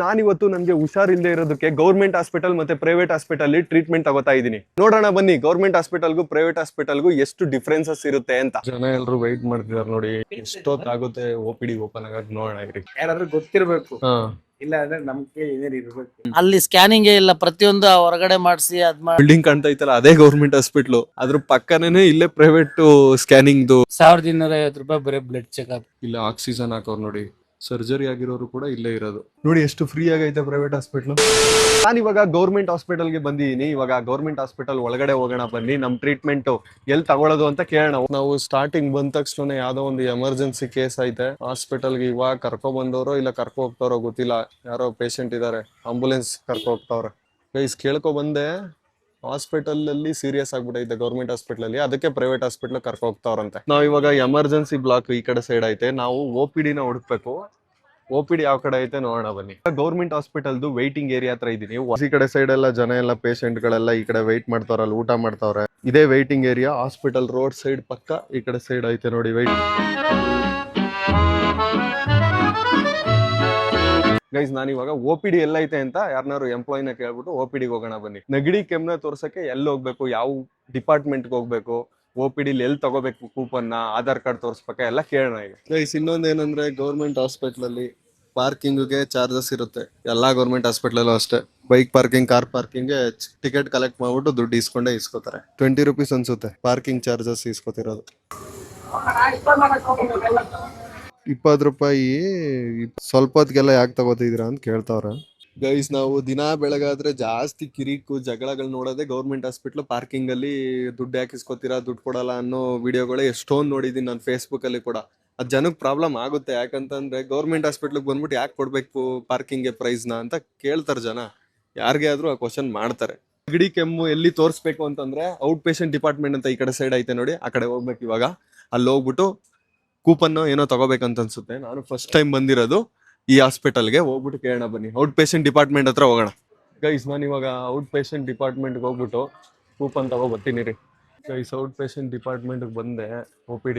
ನಾನಿವತ್ತು ನನಗೆ ಹುಷಾರಿಲ್ಲದೆ ಇರೋದಕ್ಕೆ ಗೌರ್ಮೆಂಟ್ ಹಾಸ್ಪಿಟಲ್ ಮತ್ತೆ ಪ್ರೈವೇಟ್ ಹಾಸ್ಪಿಟಲ್ ಟ್ರೀಟ್ಮೆಂಟ್ ತಗೋತಾ ಇದ್ದೀನಿ. ನೋಡೋಣ ಬನ್ನಿ ಗೌರ್ಮೆಂಟ್ ಹಾಸ್ಪಿಟಲ್ಗೂ ಪ್ರೈವೇಟ್ ಹಾಸ್ಪಿಟಲ್ಗೂ ಎಷ್ಟು ಡಿಫ್ರೆನ್ಸಸ್ ಇರುತ್ತೆ ಅಂತ. ಜನ ಎಲ್ಲರೂ ವೈಟ್ ಮಾಡ್ತಿದ್ದಾರೆ ನೋಡಿ, ಎಷ್ಟೊತ್ತಾಗುತ್ತೆ OPD ಓಪನ್ ಆಗೋದು ನೋಡೋಣ ಇರಿ. ಯಾರಾದ್ರೂ ಗೊತ್ತಿರ್ಬೇಕು, ಇಲ್ಲ ಅಂದ್ರೆ ನಮ್ಗೆ ಏನೇನು ಇರ್ಬೇಕು. ಅಲ್ಲಿ ಸ್ಕ್ಯಾನಿಂಗ್ ಇಲ್ಲ, ಪ್ರತಿಯೊಂದು ಹೊರಗಡೆ ಮಾಡಿಸಿ ಬಿಲ್ಡಿಂಗ್ ಕಾಣ್ತಾ ಇತ್ತಲ್ಲ ಅದೇ ಗೌರ್ಮೆಂಟ್ ಹಾಸ್ಪಿಟ್ಲು, ಅದ್ರ ಪಕ್ಕನೇ ಇಲ್ಲೇ ಪ್ರೈವೇಟ್ ಸ್ಕ್ಯಾನಿಂಗ್ 1250 ರೂಪಾಯಿ ಬರೀ ಬ್ಲಡ್ ಚೆಕ್ಅಪ್. ಇಲ್ಲ ಆಕ್ಸಿಜನ್ ಹಾಕೋರು ನೋಡಿ, ಸರ್ಜರಿ ಆಗಿರೋರು ಕೂಡ ಇಲ್ಲೇ ಇರೋದು ನೋಡಿ, ಎಷ್ಟು ಫ್ರೀ ಆಗೈತೆ ಪ್ರೈವೇಟ್ ಹಾಸ್ಪಿಟಲ್. ನಾನು ಇವಾಗ ಗೌರ್ಮೆಂಟ್ ಹಾಸ್ಪಿಟಲ್ಗೆ ಬಂದಿದ್ದೀನಿ. ಇವಾಗ ಗೌರ್ಮೆಂಟ್ ಹಾಸ್ಪಿಟಲ್ ಒಳಗಡೆ ಹೋಗೋಣ ಬನ್ನಿ, ನಮ್ ಟ್ರೀಟ್ಮೆಂಟ್ ಎಲ್ಲಿ ತಗೊಳ್ಳೋದು ಅಂತ ಕೇಳೋಣ. ನಾವು ಸ್ಟಾರ್ಟಿಂಗ್ ಬಂದ ತಕ್ಷಣ ಯಾವ್ದೋ ಒಂದು ಎಮರ್ಜೆನ್ಸಿ ಕೇಸ್ ಐತೆ, ಹಾಸ್ಪಿಟಲ್ಗೆ ಇವಾಗ ಕರ್ಕೊ ಬಂದವರು ಇಲ್ಲ ಕರ್ಕೊ ಹೋಗ್ತಾರೋ ಗೊತ್ತಿಲ್ಲ, ಯಾರೋ ಪೇಷಂಟ್ ಇದಾರೆ, ಆಂಬುಲೆನ್ಸ್ ಕರ್ಕೊ ಹೋಗ್ತಾವ್ರೆ. ಗೈಸ್ ಕೇಳ್ಕೊ ಬಂದೆ, ಹಾಸ್ಪಿಟಲ್ ಅಲ್ಲಿ ಸೀರಿಯಸ್ ಆಗ್ಬಿಟ್ಟೈತೆ ಗೌರ್ಮೆಂಟ್ ಹಾಸ್ಪಿಟಲ್ ಅಲ್ಲಿ, ಅದಕ್ಕೆ ಪ್ರೈವೇಟ್ ಹಾಸ್ಪಿಟಲ್ ಕರ್ಕೊ ಹೋಗ್ತಾವ್ರಂತೆ. ನಾವ್ ಇವಾಗ ಎಮರ್ಜೆನ್ಸಿ ಬ್ಲಾಕ್ ಈ ಕಡೆ ಸೈಡ್ ಐತೆ, ನಾವು OPD ನ ಹುಡುಕ್ಬೇಕು. OPD ಯಾವ ಕಡೆ ಐತೆ ನೋಡೋಣ ಬನ್ನಿ. ಗೌರ್ಮೆಂಟ್ ಹಾಸ್ಪಿಟಲ್ದು ವೈಟಿಂಗ್ ಏರಿಯಾ ಹತ್ರ ಇದೀನಿ. ಈ ಕಡೆ ಸೈಡ್ ಎಲ್ಲ ಜನ ಎಲ್ಲ ಪೇಷಂಟ್ ಗಳೆಲ್ಲ ಈ ಕಡೆ ವೈಟ್ ಮಾಡ್ತಾವ್ರಲ್ಲ, ಊಟ ಮಾಡ್ತಾವ್ರೆ. ಇದೇ waiting area, hospital road side ಪಕ್ಕ ಈ ಕಡೆ ಸೈಡ್ ಐತೆ ನೋಡಿ ವೈಟ್. ಗೈಸ್ ನಾನು ಇವಾಗ OPD ಎಲ್ಲ ಐತೆ ಅಂತ ಯಾರನ್ನಾರು ಎಂಪ್ಲಾಯಿನ ಕೇಳ್ಬಿಟ್ಟು OPD ಹೋಗೋಣ ಬನ್ನಿ. ನೆಗಡಿ ಕೆಮ್ಮನ ತೋರ್ಸಕ್ಕೆ ಎಲ್ಲಿ ಹೋಗ್ಬೇಕು, ಯಾವ ಡಿಪಾರ್ಟ್ಮೆಂಟ್ಗೆ ಹೋಗ್ಬೇಕು, OPD ಎಲ್ಲಿ ತಗೋಬೇಕು ಕೂಪನ್ನ, ಆಧಾರ್ ಕಾರ್ಡ್ ತೋರಿಸ್ಬೇಕಾ ಎಲ್ಲ ಕೇಳೋಣ ಈಗ. ಗೈಸ್ ಇನ್ನೊಂದೇನಂದ್ರೆ ಗೌರ್ಮೆಂಟ್ ಹಾಸ್ಪಿಟಲ್ ಅಲ್ಲಿ ಪಾರ್ಕಿಂಗ್ಗೆ ಚಾರ್ಜಸ್ ಇರುತ್ತೆ, ಎಲ್ಲಾ ಗೌರ್ಮೆಂಟ್ ಹಾಸ್ಪಿಟಲ್ ಅಷ್ಟೇ. Bike parking, car parking ticket collect ಮಾಡ್ಬಿಟ್ಟು ದುಡ್ಡು ಇಸ್ಕೋತಾರೆ. 20 ರೂಪೀಸ್ ಅನ್ಸುತ್ತೆ ಪಾರ್ಕಿಂಗ್ ಚಾರ್ಜಸ್ ಇಸ್ಕೋತಿರೋದು. 20 ರೂಪಾಯಿ ಸ್ವಲ್ಪ ಹೊತ್ತಿಗೆಲ್ಲ ಯಾಕೆ ತಗೋತಿದ್ದೀರಾ ಅಂತ ಕೇಳ್ತಾವ್ರ. ಗೈಸ್ ನಾವು ದಿನಾ ಬೆಳಗಾದ್ರೆ ಜಾಸ್ತಿ ಕಿರಿಕು ಜಗಳಗಳು ನೋಡೋದೇ ಗೌರ್ಮೆಂಟ್ ಹಾಸ್ಪಿಟ್ಲ್ ಪಾರ್ಕಿಂಗ್ ಅಲ್ಲಿ. ದುಡ್ಡು ಯಾಕೆ ಇಸ್ಕೋತೀರಾ, ದುಡ್ಡು ಕೊಡಲ್ಲ ಅನ್ನೋ ವಿಡಿಯೋಗಳೇ ಎಷ್ಟೊಂದು ನೋಡಿದೀನಿ ನಾನು ಫೇಸ್ಬುಕ್ ಅಲ್ಲಿ ಕೂಡ. ಅದ್ ಜನಕ್ಕೆ ಪ್ರಾಬ್ಲಮ್ ಆಗುತ್ತೆ, ಯಾಕಂತಂದ್ರೆ ಗೌರ್ಮೆಂಟ್ ಹಾಸ್ಪಿಟ್ಲಿಗೆ ಬಂದ್ಬಿಟ್ಟು ಯಾಕೆ ಕೊಡ್ಬೇಕು ಪಾರ್ಕಿಂಗ್ಗೆ ಪ್ರೈಸ್ನ ಅಂತ ಕೇಳ್ತಾರೆ ಜನ. ಯಾರಿಗೆ ಆದ್ರೂ ಆ ಕ್ವಶನ್ ಮಾಡ್ತಾರೆ. ನೆಗಡಿ ಕೆಮ್ಮು ಎಲ್ಲಿ ತೋರಿಸ್ಬೇಕು ಅಂತಂದ್ರೆ ಔಟ್ ಪೇಷಂಟ್ ಡಿಪಾರ್ಟ್ಮೆಂಟ್ ಅಂತ ಈ ಕಡೆ ಸೈಡ್ ಐತೆ ನೋಡಿ, ಆ ಕಡೆ ಹೋಗ್ಬೇಕು. ಇವಾಗ ಅಲ್ಲಿ ಹೋಗ್ಬಿಟ್ಟು ಕೂಪನ್ ಏನೋ ತಗೋಬೇಕಂತ ಅನ್ಸುತ್ತೆ. ನಾನು ಫಸ್ಟ್ ಟೈಮ್ ಬಂದಿರೋದು ಈ ಹಾಸ್ಪಿಟಲ್ಗೆ, ಹೋಗ್ಬಿಟ್ಟು ಕೇಳೋಣ ಬನ್ನಿ. ಔಟ್ ಪೇಷಂಟ್ ಡಿಪಾರ್ಟ್ಮೆಂಟ್ ಹತ್ರ ಹೋಗೋಣ. ಗೈಸ್ ನಾನು ಇವಾಗ ಔಟ್ ಪೇಷಂಟ್ ಡಿಪಾರ್ಟ್ಮೆಂಟ್ಗೆ ಹೋಗ್ಬಿಟ್ಟು ಕೂಪನ್ ತಗೋ ಬರ್ತೀನಿ ರೀ. ಗೈಸ್ ಔಟ್ ಪೇಷಂಟ್ ಡಿಪಾರ್ಟ್ಮೆಂಟ್ಗೆ ಬಂದೆ, OPD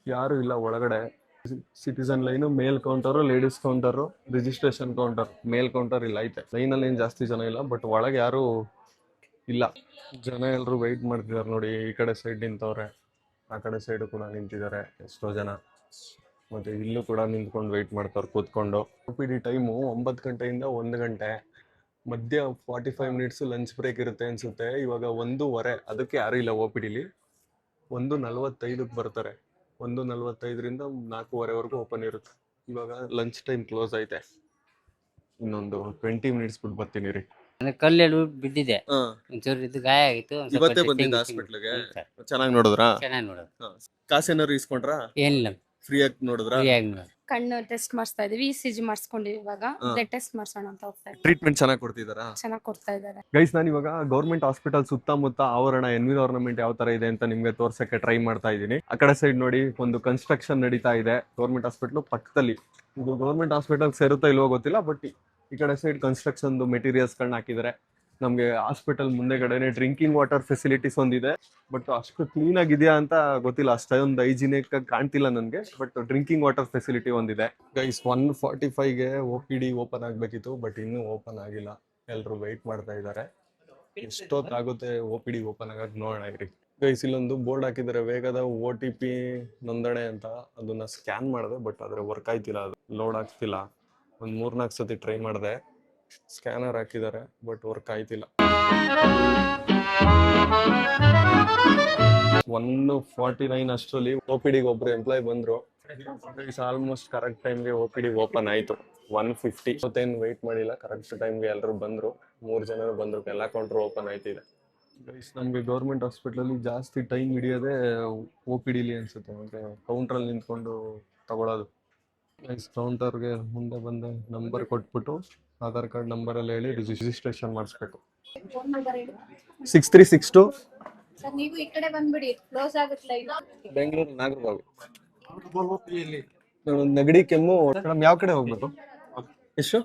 ಯಾರು ಇಲ್ಲ ಒಳಗಡೆ. Citizen line, male counter, ladies counter, registration counter. Male counter ಇಲ್ಲ ಐತೆ, ಲೈನಲ್ಲಿ ಏನು ಜಾಸ್ತಿ ಜನ ಇಲ್ಲ, ಬಟ್ ಒಳಗೆ ಯಾರು ಇಲ್ಲ. ಜನ ಎಲ್ಲರೂ ವೆಯ್ಟ್ ಮಾಡ್ತಿದ್ದಾರೆ ನೋಡಿ, ಈ ಕಡೆ ಸೈಡ್ ನಿಂತವ್ರೆ, ಆ ಕಡೆ ಸೈಡ್ ಕೂಡ ನಿಂತಿದ್ದಾರೆ ಎಷ್ಟೋ ಜನ, ಮತ್ತೆ ಇಲ್ಲೂ ಕೂಡ ನಿಂತ್ಕೊಂಡು ವೆಯ್ಟ್ ಮಾಡ್ತಾರೆ ಕೂತ್ಕೊಂಡು. OPD ಟೈಮು 9 ಗಂಟೆಯಿಂದ 1 ಗಂಟೆ, ಮಧ್ಯ 45 ಮಿನಿಟ್ಸ್ ಲಂಚ್ ಬ್ರೇಕ್ ಇರುತ್ತೆ ಅನ್ಸುತ್ತೆ. ಇವಾಗ 1:15, ಅದಕ್ಕೆ ಯಾರು ಇಲ್ಲ OPDಲಿ. 1:45ಕ್ಕೆ ಬರ್ತಾರೆ, 1:45ರಿಂದ 4:15ವರೆಗೂ ಓಪನ್ ಇರುತ್ತೆ. ಇವಾಗ ಲಂಚ್ ಟೈಮ್ ಕ್ಲೋಸ್ ಐತೆ, ಇನ್ನೊಂದು 20 ಮಿನಿಟ್ಸ್ ಬಿಟ್ಟು ಬರ್ತೀನಿ ರೀ. ಕಲ್ಲೆಳು ಬಿದ್ದಿದೆ, ಒಂಚೂರು ಇದು ಗಾಯ ಆಗಿತ್ತು. ಇವತ್ತೇ ಬಂದಿದ್ದ ಹಾಸ್ಪಿಟ್ಲಿಗೆ. ಚೆನ್ನಾಗಿ ನೋಡಿದ್ರಾ? ಚೆನ್ನಾಗಿ ನೋಡೋದು. ಕಾಸೇನಾರು ಇಸ್ಕೊಂಡ್ರಾ? ಏನಿಲ್ಲ, ಫ್ರೀ ಆಗಿ ನೋಡಿದ್ರಾ? ಕಣ್ಣು ಟೆಸ್ಟ್ ಮಾಡಿಸ್ತಾ ಇದೀವಿ, ECG ಮಾಡಿಸ್ಕೊಂಡಿವಿ. ಇವಾಗ ಬ್ಲಡ್ ಟೆಸ್ಟ್ ಮಾಡ್ಸೋಣ ಅಂತ ಹೋಗ್ತಾ ಇದ್ದೀವಿ. ಟ್ರೀಟ್ಮೆಂಟ್ ಚೆನ್ನಾಗಿ ಕೊಡ್ತಿದಾರಾ? ಚೆನ್ನಾಗಿ ಕೊಡ್ತಾ ಇದ್ದಾರೆ. ಗೈಸ್ ನಾನು ಇವಾಗ ಗೌರ್ಮೆಂಟ್ ಹಾಸ್ಪಿಟಲ್ ಸುತ್ತಮುತ್ತ ಆವರಣ ಎನ್ವಿರಾನ್ಮೆಂಟ್ ಯಾವ ತರ ಇದೆ ಅಂತ ನಿಮ್ಗೆ ತೋರ್ಸಕ್ಕೆ ಟ್ರೈ ಮಾಡ್ತಾ ಇದ್ದೀನಿ. ಆ ಕಡೆ ಸೈಡ್ ನೋಡಿ ಒಂದು ಕನ್ಸ್ಟ್ರಕ್ಷನ್ ನಡೀತಾ ಇದೆ ಗೌರ್ಮೆಂಟ್ ಹಾಸ್ಪಿಟಲ್ ಪಕ್ಕದಲ್ಲಿ. ಇದು ಗೌರ್ಮೆಂಟ್ ಹಾಸ್ಪಿಟಲ್ ಸೇರುತ್ತಾ ಇಲ್ವೋ ಗೊತ್ತಿಲ್ಲ, ಬಟ್ ಈ ಕಡೆ ಸೈಡ್ ಕನ್ಸ್ಟ್ರಕ್ಷನ್ ಮೆಟೀರಿಯಲ್ಸ್ ಗಳನ್ನ ಹಾಕಿದ್ದಾರೆ. ನಮ್ಗೆ ಹಾಸ್ಪಿಟಲ್ ಮುಂದೆಗಡೆನೆ ಡ್ರಿಂಕಿಂಗ್ ವಾಟರ್ ಫೆಸಿಲಿಟೀಸ್ ಒಂದಿದೆ, ಬಟ್ ಅಷ್ಟು ಕ್ಲೀನ್ ಆಗಿದೆಯಾ ಅಂತ ಗೊತ್ತಿಲ್ಲ, ಅಷ್ಟೊಂದು ಹೈಜಿನಿಕ್ ಆಗಿ ಕಾಣ್ತಿಲ್ಲ ನನಗೆ. ಬಟ್ ಡ್ರಿಂಕಿಂಗ್ ವಾಟರ್ ಫೆಸಿಲಿಟಿ ಒಂದಿದೆ. ಗೈಸ್ 1:45ಗೆ OPD ಓಪನ್ ಆಗ್ಬೇಕಿತ್ತು, ಬಟ್ ಇನ್ನೂ ಓಪನ್ ಆಗಿಲ್ಲ. ಎಲ್ಲರೂ ವೆಯ್ಟ್ ಮಾಡ್ತಾ ಇದ್ದಾರೆ. ಎಷ್ಟೊತ್ತಾಗುತ್ತೆ OPD ಓಪನ್ ಆಗೋದು ನೋಡೋಣ ಇರಿ. ಗೈಸ್ ಇಲ್ಲೊಂದು ಬೋರ್ಡ್ ಹಾಕಿದ್ದಾರೆ, ವೇಗದ OTP ನೋಂದಣಿ ಅಂತ. ಅದನ್ನ ಸ್ಕ್ಯಾನ್ ಮಾಡಿದೆ, ಬಟ್ ಆದ್ರೆ ವರ್ಕ್ ಆಯ್ತಿಲ್ಲ, ಅದು ಲೋಡ್ ಆಗ್ತಿಲ್ಲ. ಒಂದು 3-4 ಸತಿ ಟ್ರೈ ಮಾಡಿದೆ, ಸ್ಕ್ಯಾನರ್ ಹಾಕಿದ್ದಾರೆ, ಬಟ್ ವರ್ಕ್ ಆಯ್ತಿಲ್ಲ. 1:49 ಅಷ್ಟರಲ್ಲಿ OPDಗೆ ಒಬ್ರು ಎಂಪ್ಲಾಯ್ ಬಂದ್ರು. ಆಲ್ಮೋಸ್ಟ್ ಕರೆಕ್ಟ್ ಟೈಮ್ಗೆ OPD ಓಪನ್ ಆಯ್ತು. 1:50 ಮತ್ತೇನು ವೆಯ್ಟ್ ಮಾಡಿಲ್ಲ, ಕರೆಕ್ಟ್ ಟೈಮ್ಗೆ ಎಲ್ಲರೂ ಬಂದ್ರು. 3 ಜನ ಬಂದ್ರು, ಎಲ್ಲ ಕೌಂಟರ್ ಓಪನ್ ಆಯ್ತಿದೆ. ಗೈಸ್ ನಮ್ಗೆ ಗೌರ್ಮೆಂಟ್ ಹಾಸ್ಪಿಟಲಲ್ಲಿ ಜಾಸ್ತಿ ಟೈಮ್ ಹಿಡಿಯೋದೇ OPDಲಿ ಅನ್ಸುತ್ತೆ, ಮತ್ತೆ ಕೌಂಟ್ರಲ್ಲಿ ನಿಂತ್ಕೊಂಡು ತಗೊಳ್ಳೋದು. ಗೈಸ್ ಕೌಂಟರ್ಗೆ ಮುಂದೆ ಬಂದೆ, ನಂಬರ್ ಕೊಟ್ಬಿಟ್ಟು ಆಧಾರ್ ಕಾರ್ಡ್ ನಂಬರ್ ಎಲ್ಲ ಹೇಳಿ ರಿಜಿಸ್ಟ್ರೇಷನ್ ಮಾಡಿಸ್ಬೇಕು. 6362 ಸರ್ ನೀವು ಈ ಕಡೆ ಬಂದ್ಬಿಡಿ, ಕ್ಲೋಸ್ ಆಗುತ್ತೆ ಲೈನ್. ಬೆಂಗಳೂರು ನಾಗರಬಾವಿ. ನೆಗಡಿ ಕೆಮ್ಮು ಯಾವ ಕಡೆ ಹೋಗ್ಬೇಕು? ಎಷ್ಟು?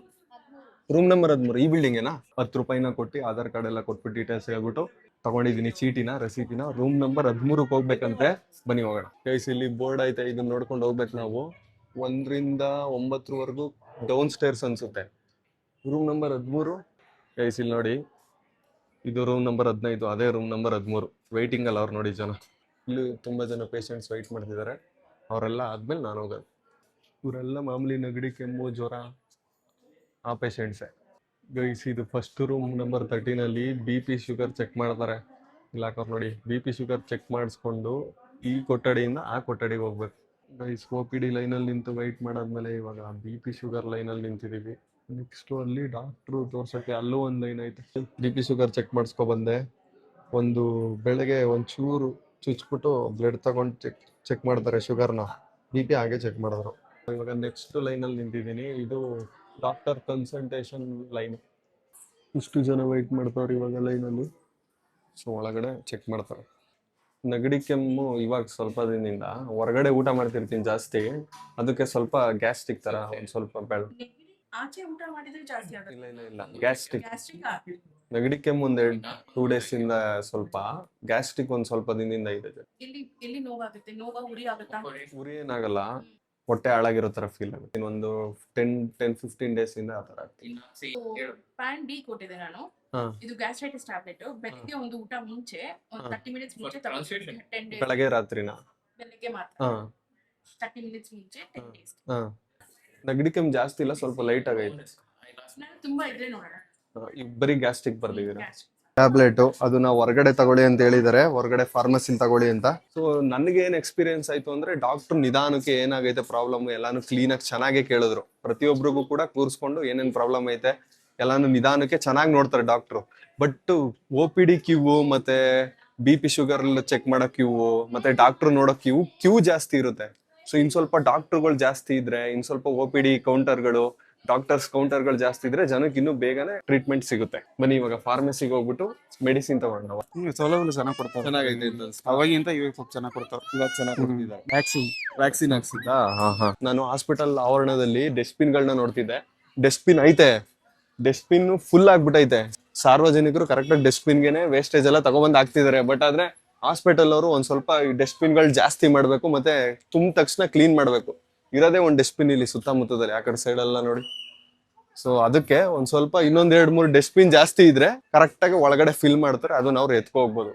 Room number 13. ಈ ಬಿಲ್ಡಿಂಗ್ ಏನಾ? 10 ರೂಪಾಯಿನ ಕೊಟ್ಟು ಆಧಾರ್ ಕಾರ್ಡ್ ಎಲ್ಲ ಕೊಟ್ಬಿಟ್ಟು ಡೀಟೇಲ್ಸ್ ಹೇಳ್ಬಿಟ್ಟು ತಗೊಂಡಿದ್ದೀನಿ ಚೀಟಿನ, ರಸೀಟಿನ. ರೂಮ್ ನಂಬರ್ 13ಕ್ಕೆ ಹೋಗ್ಬೇಕಂತೆ, ಬನ್ನಿ ಹೋಗೋಣ. ಗೈಸ್ ಇಲ್ಲಿ ಬೋರ್ಡ್ ಐತೆ, ಇದನ್ನ ನೋಡ್ಕೊಂಡು ಹೋಗ್ಬೇಕು ನಾವು. 1ರಿಂದ 9ವರೆಗೂ ಡೌನ್ ಸ್ಟೇರ್ಸ್ ಅನ್ಸುತ್ತೆ. ರೂಮ್ ನಂಬರ್ 13 ಗೈಸ್ ಇಲ್ಲಿ ನೋಡಿ, ಇದು ರೂಮ್ ನಂಬರ್ 15, ಅದೇ ರೂಮ್ ನಂಬರ್ 13. ವೆಯ್ಟಿಂಗ್ ಅಲ್ಲಿ ಅವ್ರು ನೋಡಿ ಜನ. ಇಲ್ಲಿ ತುಂಬಾ ಜನ ಪೇಷಂಟ್ಸ್ ವೆಯ್ಟ್ ಮಾಡ್ತಿದ್ದಾರೆ. ಅವರೆಲ್ಲ ಆದ್ಮೇಲೆ ನಾನು ಹೋಗೋದು. ಇವರೆಲ್ಲ ಮಾಮೂಲಿ ನೆಗಡಿ, ಕೆಮ್ಮು, ಜ್ವರ ಆ ಪೇಷಂಟ್ಸೇ. ಗೈಸ್ ಇದು ಫಸ್ಟ್ ರೂಮ್ ನಂಬರ್ 13 ಅಲ್ಲಿ BP ಶುಗರ್ ಚೆಕ್ ಮಾಡ್ತಾರೆ. ಇಲ್ಲ ಹಾಕೋರು ನೋಡಿ, BP ಶುಗರ್ ಚೆಕ್ ಮಾಡಿಸ್ಕೊಂಡು ಈ ಕೊಠಡಿಯಿಂದ ಆ ಕೊಠಡಿಗೆ ಹೋಗ್ಬೇಕು. ಗೈಸ್ OPD ಲೈನಲ್ಲಿ ನಿಂತು ವೆಯ್ಟ್ ಮಾಡಾದ್ಮೇಲೆ ಇವಾಗ BP ಶುಗರ್ ಲೈನಲ್ಲಿ ನಿಂತಿದ್ದೀವಿ. ನೆಕ್ಸ್ಟ್ ಅಲ್ಲಿ ಡಾಕ್ಟ್ರು ತೋರ್ಸೋಕ್ಕೆ ಅಲ್ಲೂ ಒಂದು ಲೈನ್ ಐತೆ. BP ಶುಗರ್ ಚೆಕ್ ಮಾಡಿಸ್ಕೊ ಬಂದೆ. ಒಂದು ಬೆಳಗ್ಗೆ ಒಂಚೂರು ಚುಚ್ಬಿಟ್ಟು ಬ್ಲಡ್ ತಗೊಂಡು ಚೆಕ್ ಮಾಡ್ತಾರೆ ಶುಗರ್ನ. BP ಹಾಗೆ ಚೆಕ್ ಮಾಡಿದ್ರು. ಇವಾಗ ನೆಕ್ಸ್ಟ್ ಲೈನಲ್ಲಿ ನಿಂತಿದ್ದೀನಿ. ಇದು ಡಾಕ್ಟರ್ ಕನ್ಸಲ್ಟೇಷನ್ ಲೈನ್. ಇಷ್ಟು ಜನ ವೆಯ್ಟ್ ಮಾಡ್ತಾರೆ ಇವಾಗ ಲೈನಲ್ಲಿ. ಸೊ ಒಳಗಡೆ ಚೆಕ್ ಮಾಡ್ತಾರೆ. ನೆಗಡಿ ಕೆಮ್ಮು ಇವಾಗ ಸ್ವಲ್ಪ ದಿನದಿಂದ ಹೊರಗಡೆ ಊಟ ಮಾಡ್ತಿರ್ತೀನಿ ಜಾಸ್ತಿ, ಅದಕ್ಕೆ ಸ್ವಲ್ಪ ಗ್ಯಾಸ್ಟ್ರಿಕ್ ತರ ಒಂದು ಸ್ವಲ್ಪ ಆಚೆ ಊಟ ಮಾಡಿದ್ರೆ ಜಾಸ್ತಿ ಆಗುತ್ತೆ. ಇಲ್ಲ ಗ್ಯಾಸ್ಟ್ರಿಕ್. ಗ್ಯಾಸ್ಟ್ರಿಕ್ ನೆಗಡಿ ಕೆಮ್ಮು ಒಂದ್ 2 days ಇಂದ ಸ್ವಲ್ಪ, ಗ್ಯಾಸ್ಟ್ರಿಕ್ ಒಂದ್ ಸ್ವಲ್ಪ ದಿನದಿಂದ ಇದೆ. ಎಲ್ಲಿ ನೋವಾಗುತ್ತೆ? ಉರಿ ಆಗುತ್ತಾ? ಉರಿ ಏನಾಗಲ್ಲ, ಹೊಟ್ಟೆ ಹಾಳಾಗಿರೋ ತರ ಫೀಲ್ ಆಗುತ್ತೆ. ಇನ್ನೊಂದು 10-15 days ಇಂದ ಆ ತರ ಆಗ್ತದೆ. ಪ್ಯಾನ್ ಡಿ ಕೊಟ್ಟಿದೆ ನಾನು. ಹಾ. ಇದು ಗ್ಯಾಸ್ಟ್ರೈಟಿಸ್ ಟ್ಯಾಬ್ಲೆಟ್. ಬೆಳಗ್ಗೆ ಒಂದು ಊಟ ಮುಂಚೆ ಒಂದು 30 ಮಿನಿಟ್ಸ್ ಮುಂಚೆ ತಗೊಳ್ತೀನಿ. 10 days ಬೆಳಗ್ಗೆ ರಾತ್ರಿನ? ಬೆಳಗ್ಗೆ ಮಾತ್ರ. ಹಾ 30 ಮಿನಿಟ್ಸ್ ಮುಂಚೆ 10 days. ಹಾ. ನೆಗಡಿ ಕೆಮ್ಮು ಜಾಸ್ತಿ ಇಲ್ಲ, ಸ್ವಲ್ಪ ಲೈಟ್ ಆಗೈತೆ. ನಾನು ತುಂಬಾ ಇದ್ರೆ ನೋಡೋಣ. ಬರೀ ಗ್ಯಾಸ್ಟ್ರಿಕ್ ಬರ್ದಿದ್ದೀರಾ? Gastric. ಟ್ಯಾಬ್ಲೆಟ್ ಅದನ್ನ ಹೊರಗಡೆ ತಗೊಳ್ಳಿ ಅಂತ ಹೇಳಿದ್ದಾರೆ, ಹೊರಗಡೆ ಫಾರ್ಮಸಿಲ್ ತಗೊಳ್ಳಿ ಅಂತ. ಸೊ ನನಗೆ ಏನ್ ಎಕ್ಸ್ಪೀರಿಯನ್ಸ್ ಆಯ್ತು ಅಂದ್ರೆ, ಡಾಕ್ಟರ್ ನಿಧಾನಕ್ಕೆ ಏನಾಗೈತೆ ಪ್ರಾಬ್ಲಮ್ ಎಲ್ಲಾನು ಕ್ಲೀನಾಗಿ ಚೆನ್ನಾಗಿ ಕೇಳಿದ್ರು. ಪ್ರತಿಯೊಬ್ಬರಿಗೂ ಕೂಡ ಕೂರಿಸ್ಕೊಂಡು ಏನೇನ್ ಪ್ರಾಬ್ಲಮ್ ಐತೆ ಎಲ್ಲಾನು ನಿಧಾನಕ್ಕೆ ಚೆನ್ನಾಗಿ ನೋಡ್ತಾರೆ ಡಾಕ್ಟ್ರು. ಬಟ್ OPD ಕ್ಯೂ ಮತ್ತೆ BP ಶುಗರ್ ಚೆಕ್ ಮಾಡೋ ಕ್ಯೂ ಮತ್ತೆ ಡಾಕ್ಟರ್ ನೋಡೋ ಕ್ಯೂ ಜಾಸ್ತಿ ಇರುತ್ತೆ. ಸೊ ಇನ್ ಸ್ವಲ್ಪ ಡಾಕ್ಟರ್ಗಳು ಜಾಸ್ತಿ ಇದ್ರೆ, ಇನ್ ಸ್ವಲ್ಪ OPD ಕೌಂಟರ್ಗಳು, ಡಾಕ್ಟರ್ಸ್ ಕೌಂಟರ್ಗಳು ಜಾಸ್ತಿ ಇದ್ರೆ ಜನಕ್ಕೆ ಇನ್ನೂ ಬೇಗನೆ ಟ್ರೀಟ್ಮೆಂಟ್ ಸಿಗುತ್ತೆ. ಬನ್ನಿ ಇವಾಗ ಫಾರ್ಮಸಿಗೆ ಹೋಗ್ಬಿಟ್ಟು ಮೆಡಿಸಿನ್ ತಗೊಂಡು. ಸೌಲಭ್ಯ ಚೆನ್ನಾಗಿ ಕೊಡ್ತಾರೆ. ಚೆನ್ನಾಗೈತೆ ಅವಾಗಿಂತ ಇವಾಗ ಸ್ವಲ್ಪ ಚೆನ್ನಾಗಿ ಕೊಡ್ತಾರೆ. ಇವಾಗ ಚೆನ್ನಾಗಿ ಕೊಡ್ತಿದ್ದಾರೆ. ವ್ಯಾಕ್ಸಿನ್ ಹಾಕ್ಸಿದ್ದಾ? ನಾನು ಹಾಸ್ಪಿಟಲ್ ಆವರಣದಲ್ಲಿ ಡಸ್ಟ್ಬಿನ್ ಗಳನ್ನ ನೋಡ್ತಿದ್ದೆ. ಡಸ್ಟ್ಬಿನ್ ಐತೆ, ಡಸ್ಟ್ಬಿನ್ ಫುಲ್ ಆಗ್ಬಿಟ್ಟೈತೆ. ಸಾರ್ವಜನಿಕರು ಕರೆಕ್ಟ್ ಆಗಿ ಡಸ್ಟ್ಬಿನ್ ಗೆನೆ ವೇಸ್ಟೇಜ್ ಎಲ್ಲ ತಗೊಬಂದ್ ಹಾಕ್ತಿದ್ದಾರೆ. ಬಟ್ ಆದ್ರೆ ಹಾಸ್ಪಿಟಲ್ ಅವರು ಒಂದ್ ಸ್ವಲ್ಪ ಈ ಡಸ್ಟ್ಬಿನ್ ಗಳು ಜಾಸ್ತಿ ಮಾಡ್ಬೇಕು, ಮತ್ತೆ ತುಂಬ ತಕ್ಷಣ ಕ್ಲೀನ್ ಮಾಡ್ಬೇಕು. ಇರೋದೇ ಒಂದು ಡಸ್ಟ್ಬಿನ್ ಇಲ್ಲಿ ಸುತ್ತಮುತ್ತದಲ್ಲಿ, ಆ ಕಡೆ ಸೈಡ್ ಎಲ್ಲ ನೋಡಿ. ಸೊ ಅದಕ್ಕೆ ಒಂದ್ ಸ್ವಲ್ಪ ಇನ್ನೊಂದ್ 2-3 ಡಸ್ಟ್ಬಿನ್ ಜಾಸ್ತಿ ಇದ್ರೆ ಕರೆಕ್ಟ್ ಆಗಿ ಒಳಗಡೆ ಫಿಲ್ ಮಾಡ್ತಾರೆ, ಅದನ್ನ ಅವ್ರು ಎತ್ಕೊ ಹೋಗ್ಬೋದು.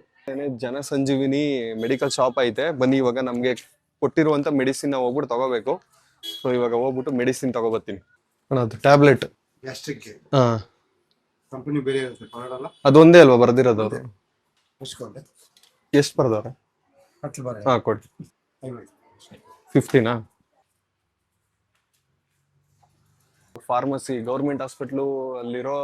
ಜನ ಸಂಜೀವಿನಿ ಮೆಡಿಕಲ್ ಶಾಪ್ ಐತೆ. ಬನ್ನಿ ಇವಾಗ ನಮ್ಗೆ ಕೊಟ್ಟಿರುವಂತ ಮೆಡಿಸಿನ್ ಹೋಗ್ಬಿಟ್ಟು ತಗೋಬೇಕು. ಸೊ ಇವಾಗ ಹೋಗ್ಬಿಟ್ಟು ಮೆಡಿಸಿನ್ ತಗೋಬರ್ತೀನಿ. ಅದು ಟ್ಯಾಬ್ಲೆಟ್ ಗ್ಯಾಸ್ಟ್ರಿಕ್ ಹಾ, ಕಂಪನಿ ಬೇರೆ ಇರುತ್ತೆ, ಕನ್ನಡ ಅಲ್ಲ. ಅದೊಂದೇ ಅಲ್ವಾ ಬರ್ದಿರೋದು ಅವರು? ಮುಚ್ಕೊಂಡೆ ಎಷ್ಟು ಬರ್ದವ್ರೆ? 10 ಬಾರಿ. ಹಾ ಕೊಡಿ. 15ನಾ? ಫಾರ್ಮಸಿ ಗೌರ್ಮೆಂಟ್ ಹಾಸ್ಪಿಟ್ಲು ಅಲ್ಲಿರೋ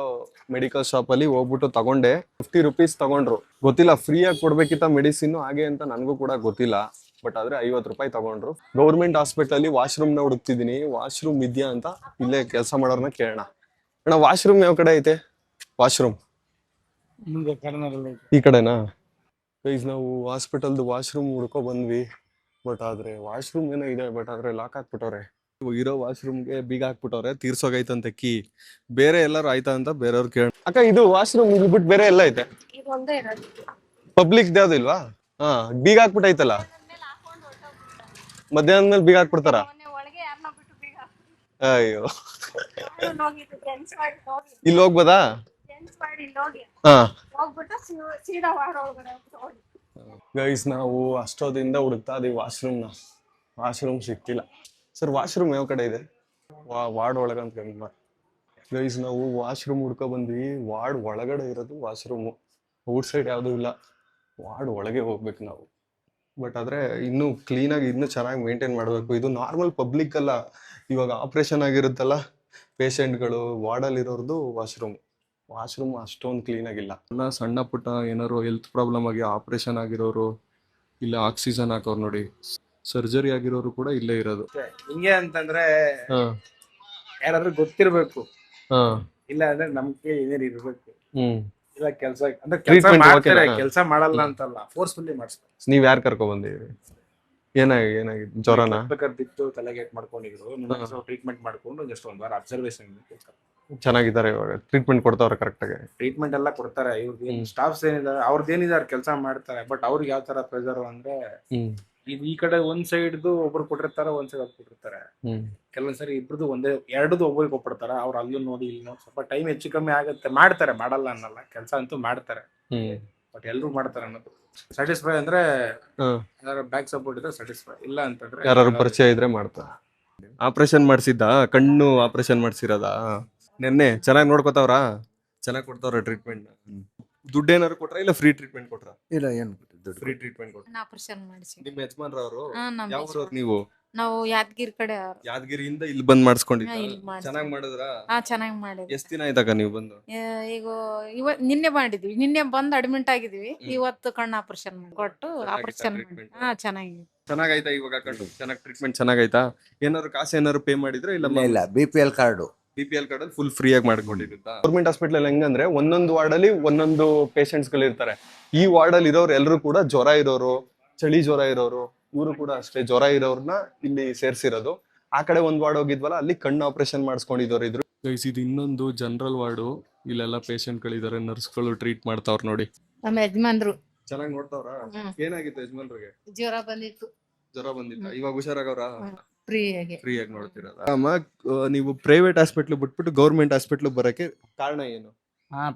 ಮೆಡಿಕಲ್ ಶಾಪ್ ಅಲ್ಲಿ ಹೋಗ್ಬಿಟ್ಟು ತಗೊಂಡೆ. 50 rupees ತಗೊಂಡ್ರು. ಗೊತ್ತಿಲ್ಲ ಫ್ರೀಯಾಗಿ ಕೊಡ್ಬೇಕಿತ್ತ ಮೆಡಿಸಿನ್ ಹಾಗೆ ಅಂತ ನನಗೂ ಕೂಡ ಗೊತ್ತಿಲ್ಲ. ಬಟ್ ಆದ್ರೆ 50 ರೂಪಾಯಿ ತಗೊಂಡ್ರು. ಗೌರ್ಮೆಂಟ್ ಹಾಸ್ಪಿಟಲ್ ಅಲ್ಲಿ ವಾಶ್ರೂಮ್ ನ ಹುಡುಕ್ತಿದೀನಿ, ವಾಶ್ರೂಮ್ ಇದೆಯಾ ಅಂತ ಇಲ್ಲೇ ಕೆಲಸ ಮಾಡೋರ್ನ ಕೇಳೋಣ. ಅಣ್ಣ ವಾಶ್ರೂಮ್ ಯಾವ ಕಡೆ ಐತೆ? ವಾಶ್ರೂಮ್ ಈ ಕಡೆನಾ? ಗೈಸ್ ನಾವು ಹಾಸ್ಪಿಟಲ್ದು ವಾಶ್ರೂಮ್ ಹುಡ್ಕೊ ಬಂದ್ವಿ. ಬಟ್ ಆದ್ರೆ ವಾಶ್ರೂಮ್ ಏನೋ ಇದೆ, ಬಟ್ ಆದ್ರೆ ಲಾಕ್ ಹಾಕ್ಬಿಟ್ಟವ್ರೆ. ಇರೋ ವಾಶ್ರೂಮ್ಗೆ ಬೀಗ ಹಾಕ್ಬಿಟ್ಟವ್ರೆ, ತೀರ್ಸೋಗೈತಂತೆ ಕೀ. ಬೇರೆ ಎಲ್ಲಾರು ಆಯ್ತಾ ಅಂತ ಬೇರೆಯವ್ರು ಕೇಳ. ಅಕ್ಕ ಇದು ವಾಶ್ರೂಮ್ ಬಿಟ್ಟು ಬೇರೆ ಎಲ್ಲ ಐತೆ? ಇದೊಂದೇ ಇರೋದು. ಪಬ್ಲಿಕ್ ಯಾವ್ದು ಇಲ್ವಾ? ಹಾ ಬೀಗ ಹಾಕ್ಬಿಟ್ಟೈತಲ್ಲ, ಮಧ್ಯಾಹ್ನ ಮೇಲೆ ಬೀಗ ಹಾಕ್ಬಿಡ್ತಾರ. ಒಳಗೆ ಯಾರನ್ನ ಬಿಟ್ಟು ಬೀಗ ಅಯ್ಯೋ ಹೋಗಿದ್ದು ಜೆಂಟ್ಸ್ ಹೋಗಿ ಇಲ್ಲಿ ಹೋಗ್ಬೋದಾ? ಜೆಂಟ್ಸ್ ಮಾಡಿ ಹೋಗಿ ಹಾ ಹೋಗ್ಬಿಟ್ಟು ಸೀದಾ ವಾರ್ಡ್ ಒಳಗಡೆ ಹೋಗಿ. ಗೈಸ್ ನಾವು ಅಷ್ಟೊಂದಿಂದ ಹುಡುಕ್ತಾ ಇದೀವಿ ವಾಶ್ರೂಮ್ನ. ವಾಶ್ರೂಮ್ ಸಿಕ್ತಿಲ್ಲ. ಸರ್ ವಾಶ್ರೂಮ್ ಯಾವ ಕಡೆ ಇದೆ? ವಾರ್ಡ್ ಒಳಗಂತ ಗೈಸ್ ನಾವು ವಾಶ್ರೂಮ್ ಹುಡ್ಕೊ ಬಂದ್ವಿ. ವಾರ್ಡ್ ಒಳಗಡೆ ಇರೋದು ವಾಶ್ರೂಮು, ಔಟ್ ಸೈಡ್ ಯಾವ್ದು ಇಲ್ಲ. ವಾರ್ಡ್ ಒಳಗೆ ಹೋಗ್ಬೇಕು ನಾವು. ಬಟ್ ಆದ್ರೆ ಇನ್ನೂ ಕ್ಲೀನಾಗಿ ಇನ್ನೂ ಚೆನ್ನಾಗಿ ಮೇಂಟೈನ್ ಮಾಡಬೇಕು. ಇದು ನಾರ್ಮಲ್ ಪಬ್ಲಿಕ್ ಅಲ್ಲ, ಇವಾಗ ಆಪ್ರೇಷನ್ ಆಗಿರುತ್ತಲ್ಲ ಪೇಷಂಟ್ಗಳು, ವಾರ್ಡಲ್ಲಿರೋರ್ದು ವಾಶ್ರೂಮ್ ಅಷ್ಟೊಂದು ಕ್ಲೀನ್ ಆಗಿಲ್ಲ. ಎಲ್ಲ ಸಣ್ಣ ಪುಟ್ಟ ಏನಾರು ಹೆಲ್ತ್ ಪ್ರಾಬ್ಲಮ್ ಆಗಿ ಆಪರೇಷನ್ ಆಗಿರೋರು, ಇಲ್ಲ ಆಕ್ಸಿಜನ್ ಹಾಕೋರು ನೋಡಿ, ಸರ್ಜರಿ ಆಗಿರೋರು ಕೂಡ ಇಲ್ಲೇ ಇರೋದು. ಹಿಂಗೆ ಅಂತಂದ್ರೆ ಹಾ ಯಾರಾದ್ರೂ ಗೊತ್ತಿರ್ಬೇಕು, ಹಾ ಇಲ್ಲ ಅಂದ್ರೆ ನಮ್ಗೆ ಏನೇನು ಇರ್ಬೇಕು. ಹ್ಮ್ ಇಲ್ಲ ಕೆಲಸ ಅಂದ್ರೆ Treatment ಮಾಡ್ತಾರೆ, ಓಕೆನಾ? ಕೆಲಸ ಮಾಡಲ್ಲ ಅಂತಲ್ಲ, ಫೋರ್ಸ್ಫುಲ್ಲಿ ಮಾಡಿಸ್ತಾರೆ. ನೀವ್ ಯಾರು ಕರ್ಕೊ ಬಂದಿದ್ರಿ? ಏನಾಗಿತ್ತು? ಜ್ವರನ? ಬಿತ್ತು ತಲೆಗೆ ಮಾಡ್ಕೊಂಡಿದ್ರು, ಟ್ರೀಟ್ಮೆಂಟ್ ಮಾಡ್ಕೊಂಡು ಜಸ್ಟ್ 1 ವಾರ ಅಬ್ಸರ್ವೇಷನ್. ಚೆನ್ನಾಗಿದ್ದಾರೆ ಇವಾಗ? ಟ್ರೀಟ್ಮೆಂಟ್ ಕೊಡ್ತಾವ್ರೆ ಕರೆಕ್ಟ್ ಆಗಿ? ಟ್ರೀಟ್ಮೆಂಟ್ ಎಲ್ಲ ಕೊಡ್ತಾರೆ. ಇವ್ರಿಗೆ ಸ್ಟಾಫ್ಸ್ ಏನಿದ್ದಾರೆ ಅವ್ರದ್ದು ಏನಿದ್ದಾರೆ ಕೆಲಸ ಮಾಡ್ತಾರೆ. ಬಟ್ ಅವ್ರಿಗೆ ಯಾವ ತರ ಪ್ರೆಷರ್ ಅಂದ್ರೆ ಇದು ಈ ಕಡೆ ಒಂದ್ ಸೈಡ್ದು ಒಬ್ರು ಕೊಟ್ಟಿರ್ತಾರೆ, ಒಂದ್ ಸೈಡ್ ಒಬ್ರು ಕೊಟ್ಟಿರ್ತಾರೆ. ಕೆಲವೊಂದ್ ಸರಿ ಇಬ್ರದ್ದು ಒಂದೇ, ಎರಡದು ಒಬ್ಬರಿಗೆ ಕೊಟ್ಬಿಡ್ತಾರ. ಅವ್ರು ಅಲ್ಲೂ ನೋಡಿ ಇಲ್ಲಿ ನೋಡಿ ಸ್ವಲ್ಪ ಟೈಮ್ ಹೆಚ್ಚು ಕಮ್ಮಿ ಆಗುತ್ತೆ. ಮಾಡ್ತಾರೆ, ಮಾಡಲ್ಲ ಅನ್ನಲ್ಲ, ಕೆಲಸ ಅಂತೂ ಮಾಡ್ತಾರೆ. ಬಟ್ ಎಲ್ರು ಮಾಡ್ತಾರೆ ಅನ್ನೋದು. ಸ್ಯಾಟಿಸ್ಫೈ ಅಂದ್ರೆ ಬ್ಯಾಕ್ ಸಪೋರ್ಟ್ ಇದ್ರೆ ಸ್ಯಾಟಿಸ್ಫೈ, ಇಲ್ಲ ಅಂತಂದ್ರೆ ಯಾರು ಪರಿಚಯ ಇದ್ರೆ ಮಾಡ್ತಾರೆ. ಆಪರೇಷನ್ ಮಾಡ್ಸಿದ್ದ, ಕಣ್ಣು ಆಪರೇಷನ್ ಮಾಡ್ಸಿರೋದ? ನೆನ್ನೆ ಚೆನ್ನಾಗಿ ನೋಡ್ಕೋತಾವ್ರ? ಚೆನ್ನಾಗಿ ಕೊಡ್ತಾವ್ರ ಟ್ರೀಟ್ಮೆಂಟ್? ದುಡ್ಡು ಏನಾರು ಕೊಟ್ರ ಇಲ್ಲ ಫ್ರೀ ಟ್ರೀಟ್ಮೆಂಟ್ ಕೊಟ್ರ? ಇಲ್ಲ ಏನು ದುಡ್ಡು ಫ್ರೀ ಟ್ರೀಟ್ಮೆಂಟ್ ಕೊಟ್ರ. ಆಪರೇಷನ್ ಮಾಡಿಸಿ. ನಿಮ್ ಯಜಮಾನ್ರವ್ರು ಹಾ, ನಮ್ಮ ಯಾವ ಊರವ್ರು ನೀವು? ನಾವು ಯಾದಗಿರಿ ಕಡೆ ಅವ್ರು. ಯಾದಗಿರಿಯಿಂದ ಇಲ್ಲಿ ಬಂದ್ ಮಾಡಿಸ್ಕೊಂಡಿದ್ದ? ಇಲ್ಲಿ ಮಾಡ್ಸಿ. ಚೆನ್ನಾಗಿ ಮಾಡಿದ್ರ? ಹಾ, ಚೆನ್ನಾಗಿ ಮಾಡಿದ್ವಿ. ಎಷ್ಟ್ ದಿನ ಆಯ್ತಾಗ ನೀವು ಬಂದು? ಈಗ ನಿನ್ನೆ ಮಾಡಿದ್ವಿ, ನಿನ್ನೆ ಬಂದು ಅಡ್ಮಿಟ್ ಆಗಿದ್ವಿ. ಇವತ್ತು ಕಣ್ಣು ಆಪರೇಷನ್ ಕೊಟ್ಟು ಆಪರೇಷನ್ ಮಾಡಿ. ಹಾ, ಚೆನ್ನಾಗಿದೆ. ಚೆನ್ನಾಗೈತಾ ಇವಾಗ ಕಣ್ಣು? ಚೆನ್ನಾಗಿ ಟ್ರೀಟ್ಮೆಂಟ್ ಚೆನ್ನಾಗೈತಾ? ಏನಾದ್ರು ಕಾಸು ಏನಾದ್ರು ಪೇ ಮಾಡಿದ್ರೆ? ಇಲ್ಲ BPL ಕಾರ್ಡು. BPL ಕಾರ್ಡ್ ಅಲ್ಲಿ ಫುಲ್ ಫ್ರೀ ಆಗಿ ಮಾಡ್ಕೊಂಡಿರುತ್ತಾ? ಗೌರ್ಮೆಂಟ್ ಹಾಸ್ಪಿಟಲ್ ಹೆಂಗಂದ್ರೆ ಒಂದೊಂದು ವಾರ್ಡ್ ಅಲ್ಲಿ ಒಂದೊಂದು ಪೇಷಂಟ್ಸ್ ಗಳು ಇರ್ತಾರೆ. ಈ ವಾರ್ಡ್ ಅಲ್ಲಿ ಇರೋರು ಎಲ್ಲರೂ ಕೂಡ ಜ್ವರ ಇರೋರು, ಚಳಿ ಜ್ವರ ಇರೋರು, ಇವರು ಕೂಡ ಅಷ್ಟೇ ಜ್ವರ ಇರೋರ್ನ ಇಲ್ಲಿ ಸೇರ್ಸಿರೋದು. ಆ ಕಡೆ ಒಂದ್ ವಾರ್ಡ್ ಹೋಗಿದ್ವಲ್ಲ, ಅಲ್ಲಿ ಕಣ್ಣು ಆಪರೇಷನ್ ಮಾಡಿಸ್ಕೊಂಡಿದ್ದವ್ರು ಇದ್ರು. ಇದು ಇನ್ನೊಂದು ಜನರಲ್ ವಾರ್ಡು. ಇಲ್ಲೆಲ್ಲ ಪೇಷಂಟ್ ಗಳಿದ್ದಾರೆ, ನರ್ಸ್ಗಳು ಟ್ರೀಟ್ ಮಾಡ್ತಾವ್ರ ನೋಡಿ. ನಮ್ಮ ಯಜಮಾನ್ರು ಚೆನ್ನಾಗಿ ನೋಡ್ತಾವ್ರ? ಏನಾಗಿತ್ತು ಯಜಮಾನ್ರಿಗೆ? ಜ್ವರ ಬಂದಿತ್ತು. ಜ್ವರ ಬಂದಿತ್ತ? ಇವಾಗ ಹುಷಾರಾಗವ್ರ? ಫ್ರೀ ಆಗಿ. ಫ್ರೀ ಆಗಿ ನೋಡ್ತಿರೋದ? ಅಮ್ಮ, ನೀವು ಪ್ರೈವೇಟ್ ಹಾಸ್ಪಿಟ್ಲ್ ಬಿಟ್ಬಿಟ್ಟು ಗೌರ್ಮೆಂಟ್ ಹಾಸ್ಪಿಟ್ಲ್ ಬರಕ್ಕೆ ಕಾರಣ ಏನು?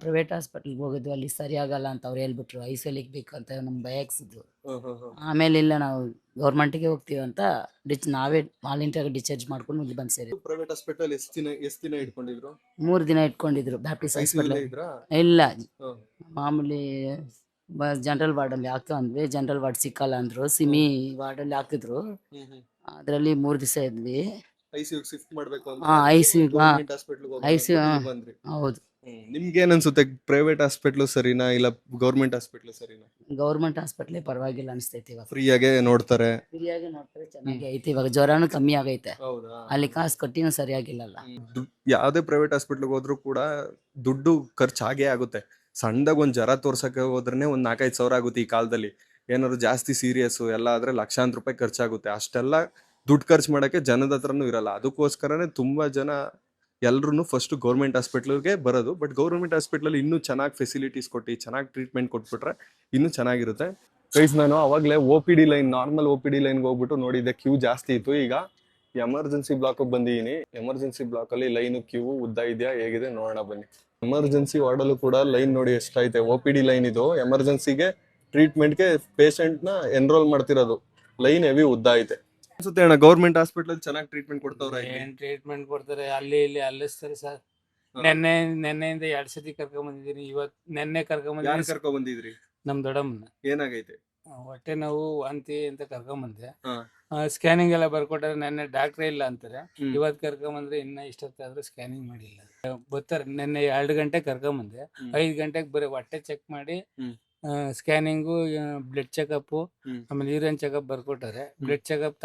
ಪ್ರೈವೇಟ್ ಹಾಸ್ಪಿಟಲ್ಗೆ ಹೋಗಿದ್ವಿ, ಅಲ್ಲಿ ಸರಿ ಆಗಲ್ಲ ಅಂತ ಅವ್ರು ಹೇಳ್ಬಿಟ್ರು. ಐಸೋಲಿಗೆ ಬೇಕಂತ ನಮ್ಗೆ ಭಯಾಕ್ಸಿದ್ರು. ಆಮೇಲೆ ಇಲ್ಲ ನಾವು ಗೌರ್ಮೆಂಟಿಗೆ ಹೋಗ್ತೀವಿ ಅಂತ ನಾವೇ ವಾಲಂಟಿಯರ್ ಡಿಸ್ಚಾರ್ಜ್ ಮಾಡ್ಕೊಂಡು ಇಲ್ಲಿ ಬಂದು ಸೇರಿ. ಪ್ರೈವೇಟ್ ಹಾಸ್ಪಿಟಲ್ ಎಷ್ಟ್ ದಿನ ಇಟ್ಕೊಂಡಿದ್ರು? 3 ದಿನ ಇಟ್ಕೊಂಡಿದ್ರು. ಬ್ಯಾಪ್ಟಿಸ್ಟ್ ಹಾಸ್ಪಿಟಲ್ ಇದ್ರಾ? ಇಲ್ಲ, ಮಾಮೂಲಿ ಜನರಲ್ ವಾರ್ಡಲ್ಲಿ ಹಾಕ್ತು ಅಂದ್ವಿ. ಜನರಲ್ ವಾರ್ಡ್ ಸಿಕ್ಕಲ್ಲ ಅಂದ್ರು. ಸಿಮಿ ವಾರ್ಡಲ್ಲಿ ಹಾಕಿದ್ರು. ಅದರಲ್ಲಿ 3 ದಿವಸ ಇದ್ವಿ. ICU ಶಿಫ್ಟ್ ಮಾಡ್ಬೇಕು ಅಂತ ICU, ಗೌರ್ಮೆಂಟ್ ಹಾಸ್ಪಿಟಲ್ ICU, ಬಂದ್ರಿ? ಹೌದು. ನಿಮ್ಗೆ ಏನ್ ಅನ್ಸುತ್ತೆ, ಪ್ರೈವೇಟ್ ಹಾಸ್ಪಿಟ್ಲ್ ಸರಿನಾ ಇಲ್ಲ ಗೌರ್ಮೆಂಟ್ ಹಾಸ್ಪಿಟ್ಲ್ ಸರಿನಾ? ಗೌರ್ಮೆಂಟ್ ಹಾಸ್ಪಿಟ್ಲೇ ಪರವಾಗಿಲ್ಲ ಅನಿಸ್ತೈತಿ. ಇವಾಗ ಫ್ರೀ ಆಗಿ ನೋಡ್ತಾರೆ, ಫ್ರೀಯಾಗಿ ನೋಡ್ತಾರೆ, ಚೆನ್ನಾಗಿ ಐತಿ. ಇವಾಗ ಜ್ವರನು ಕಮ್ಮಿ ಆಗೈತೆ. ಹೌದಾ? ಅಲ್ಲಿ ಕಾಸು ಕಟ್ಟಿನೂ ಸರಿಯಾಗಿಲ್ಲಲ್ಲ. ಯಾವ್ದೇ ಪ್ರೈವೇಟ್ ಹಾಸ್ಪಿಟ್ಲ್ಗೆ ಹೋದ್ರು ಕೂಡ ದುಡ್ಡು ಖರ್ಚು ಆಗೇ ಆಗುತ್ತೆ. ಸಣ್ಣದಾಗ ಒಂದ್ ಜ್ವರ ತೋರ್ಸಕ್ಕೆ ಹೋದ್ರೆ ಒಂದ್ 4-5 ಸಾವಿರ ಆಗುತ್ತೆ. ಈ ಕಾಲದಲ್ಲಿ ಏನಾದ್ರು ಜಾಸ್ತಿ ಸೀರಿಯಸ್ ಎಲ್ಲ ಆದ್ರೆ ಲಕ್ಷಾಂತರ ರೂಪಾಯಿ ಖರ್ಚಾಗುತ್ತೆ. ಅಷ್ಟೆಲ್ಲ ದುಡ್ಡು ಖರ್ಚು ಮಾಡಕ್ಕೆ ಜನದ ಹತ್ರನೂ ಇರಲ್ಲ. ಅದಕ್ಕೋಸ್ಕರನೇ ತುಂಬಾ ಜನ ಎಲ್ರು ಫಸ್ಟ್ ಗೌರ್ಮೆಂಟ್ ಹಾಸ್ಪಿಟ್ಲ್ಗೆ ಬರೋದು. ಬಟ್ ಗೌರ್ಮೆಂಟ್ ಹಾಸ್ಪಿಟ್ಲ್ ಇನ್ನೂ ಚೆನ್ನಾಗಿ ಫೆಸಿಲಿಟೀಸ್ ಕೊಟ್ಟು ಚೆನ್ನಾಗಿ ಟ್ರೀಟ್ಮೆಂಟ್ ಕೊಟ್ಬಿಟ್ರೆ ಇನ್ನೂ ಚೆನ್ನಾಗಿರುತ್ತೆ. ಗೈಸ್, ನಾನು ಅವಾಗಲೇ OPD ಲೈನ್, ನಾರ್ಮಲ್ OPD ಲೈನ್ಗೆ ಹೋಗ್ಬಿಟ್ಟು ನೋಡಿದ್ದೆ, ಕ್ಯೂ ಜಾಸ್ತಿ ಇತ್ತು. ಈಗ ಎಮರ್ಜೆನ್ಸಿ ಬ್ಲಾಕ್ ಬಂದಿದ್ದೀನಿ. ಎಮರ್ಜೆನ್ಸಿ ಬ್ಲಾಕ್ ಅಲ್ಲಿ ಲೈನ್ ಕ್ಯೂ ಉದ್ದ ಇದೆಯಾ ಹೇಗಿದೆ ನೋಡೋಣ ಬನ್ನಿ. ಎಮರ್ಜೆನ್ಸಿ ವಾರ್ಡಲ್ಲೂ ಕೂಡ ಲೈನ್ ನೋಡಿ ಎಷ್ಟೈತೆ. OPD ಲೈನ್ ಇದು. ಎಮರ್ಜೆನ್ಸಿಗೆ ಟ್ರೀಟ್ಮೆಂಟ್ಗೆ ಪೇಷಂಟ್ ನ ಎನ್ರೋಲ್ ಮಾಡ್ತಿರೋದು. ಲೈನ್ ಹೆವಿ ಉದ್ದ ಐತೆ ಅನ್ಸುತ್ತೆ ಅಣ್ಣ. ಗೌರ್ಮೆಂಟ್ ಹಾಸ್ಪಿಟಲ್ ಚೆನ್ನಾಗಿ ಟ್ರೀಟ್ಮೆಂಟ್ ಕೊಡ್ತಾವ್ರ? ಏನ್ ಟ್ರೀಟ್ಮೆಂಟ್ ಕೊಡ್ತಾರೆ, ಅಲ್ಲಿ ಇಲ್ಲಿ ಅಲ್ಲಿಸ್ತಾರೆ ಸರ್. ನೆನ್ನೆಯಿಂದ 2 ಸತಿ ಕರ್ಕೊಂಡ್ ಬಂದಿದ್ದೀನಿ. ನೆನ್ನೆ ಯಾರು ಕರ್ಕೊ ಬಂದಿದ್ರಿ? ನಮ್ ದೊಡ್ಡಮ್ಮನ ಏನಾಗೈತೆ? ಹೊಟ್ಟೆ ನೋವು, ವಾಂತಿ ಅಂತ ಕರ್ಕೊಂಡ್ ಬಂದೆ. ಸ್ಕ್ಯಾನಿಂಗ್ ಎಲ್ಲ ಬರ್ಕೊಟ್ಟಾರೆ. ನೆನ್ನೆ ಡಾಕ್ಟ್ರೇ ಇಲ್ಲ ಅಂತಾರೆ. ಇವತ್ ಕರ್ಕೊಂಡ್ ಬಂದ್ರೆ ಇನ್ನ ಇಷ್ಟೊತ್ತಾದ್ರೂ ಸ್ಕ್ಯಾನಿಂಗ್ ಮಾಡಿಲ್ಲ. ಬರ್ತಾರೆ. ನೆನ್ನೆ 2 ಗಂಟೆ ಕರ್ಕೊಂಡ್ ಬಂದೆ. 5 ಗಂಟೆಗೆ ಬರೀ ಹೊಟ್ಟೆ ಚೆಕ್ ಮಾಡಿ ಸ್ಕ್ಯಾನಿಂಗು, ಬ್ಲಡ್ ಚೆಕಪ್, ಆಮೇಲೆ ಯೂರಿನ್ ಚೆಕಪ್ ಬರ್ಕೊಟ್ಟಾರೆ. ಬ್ಲಡ್ ಚೆಕಪ್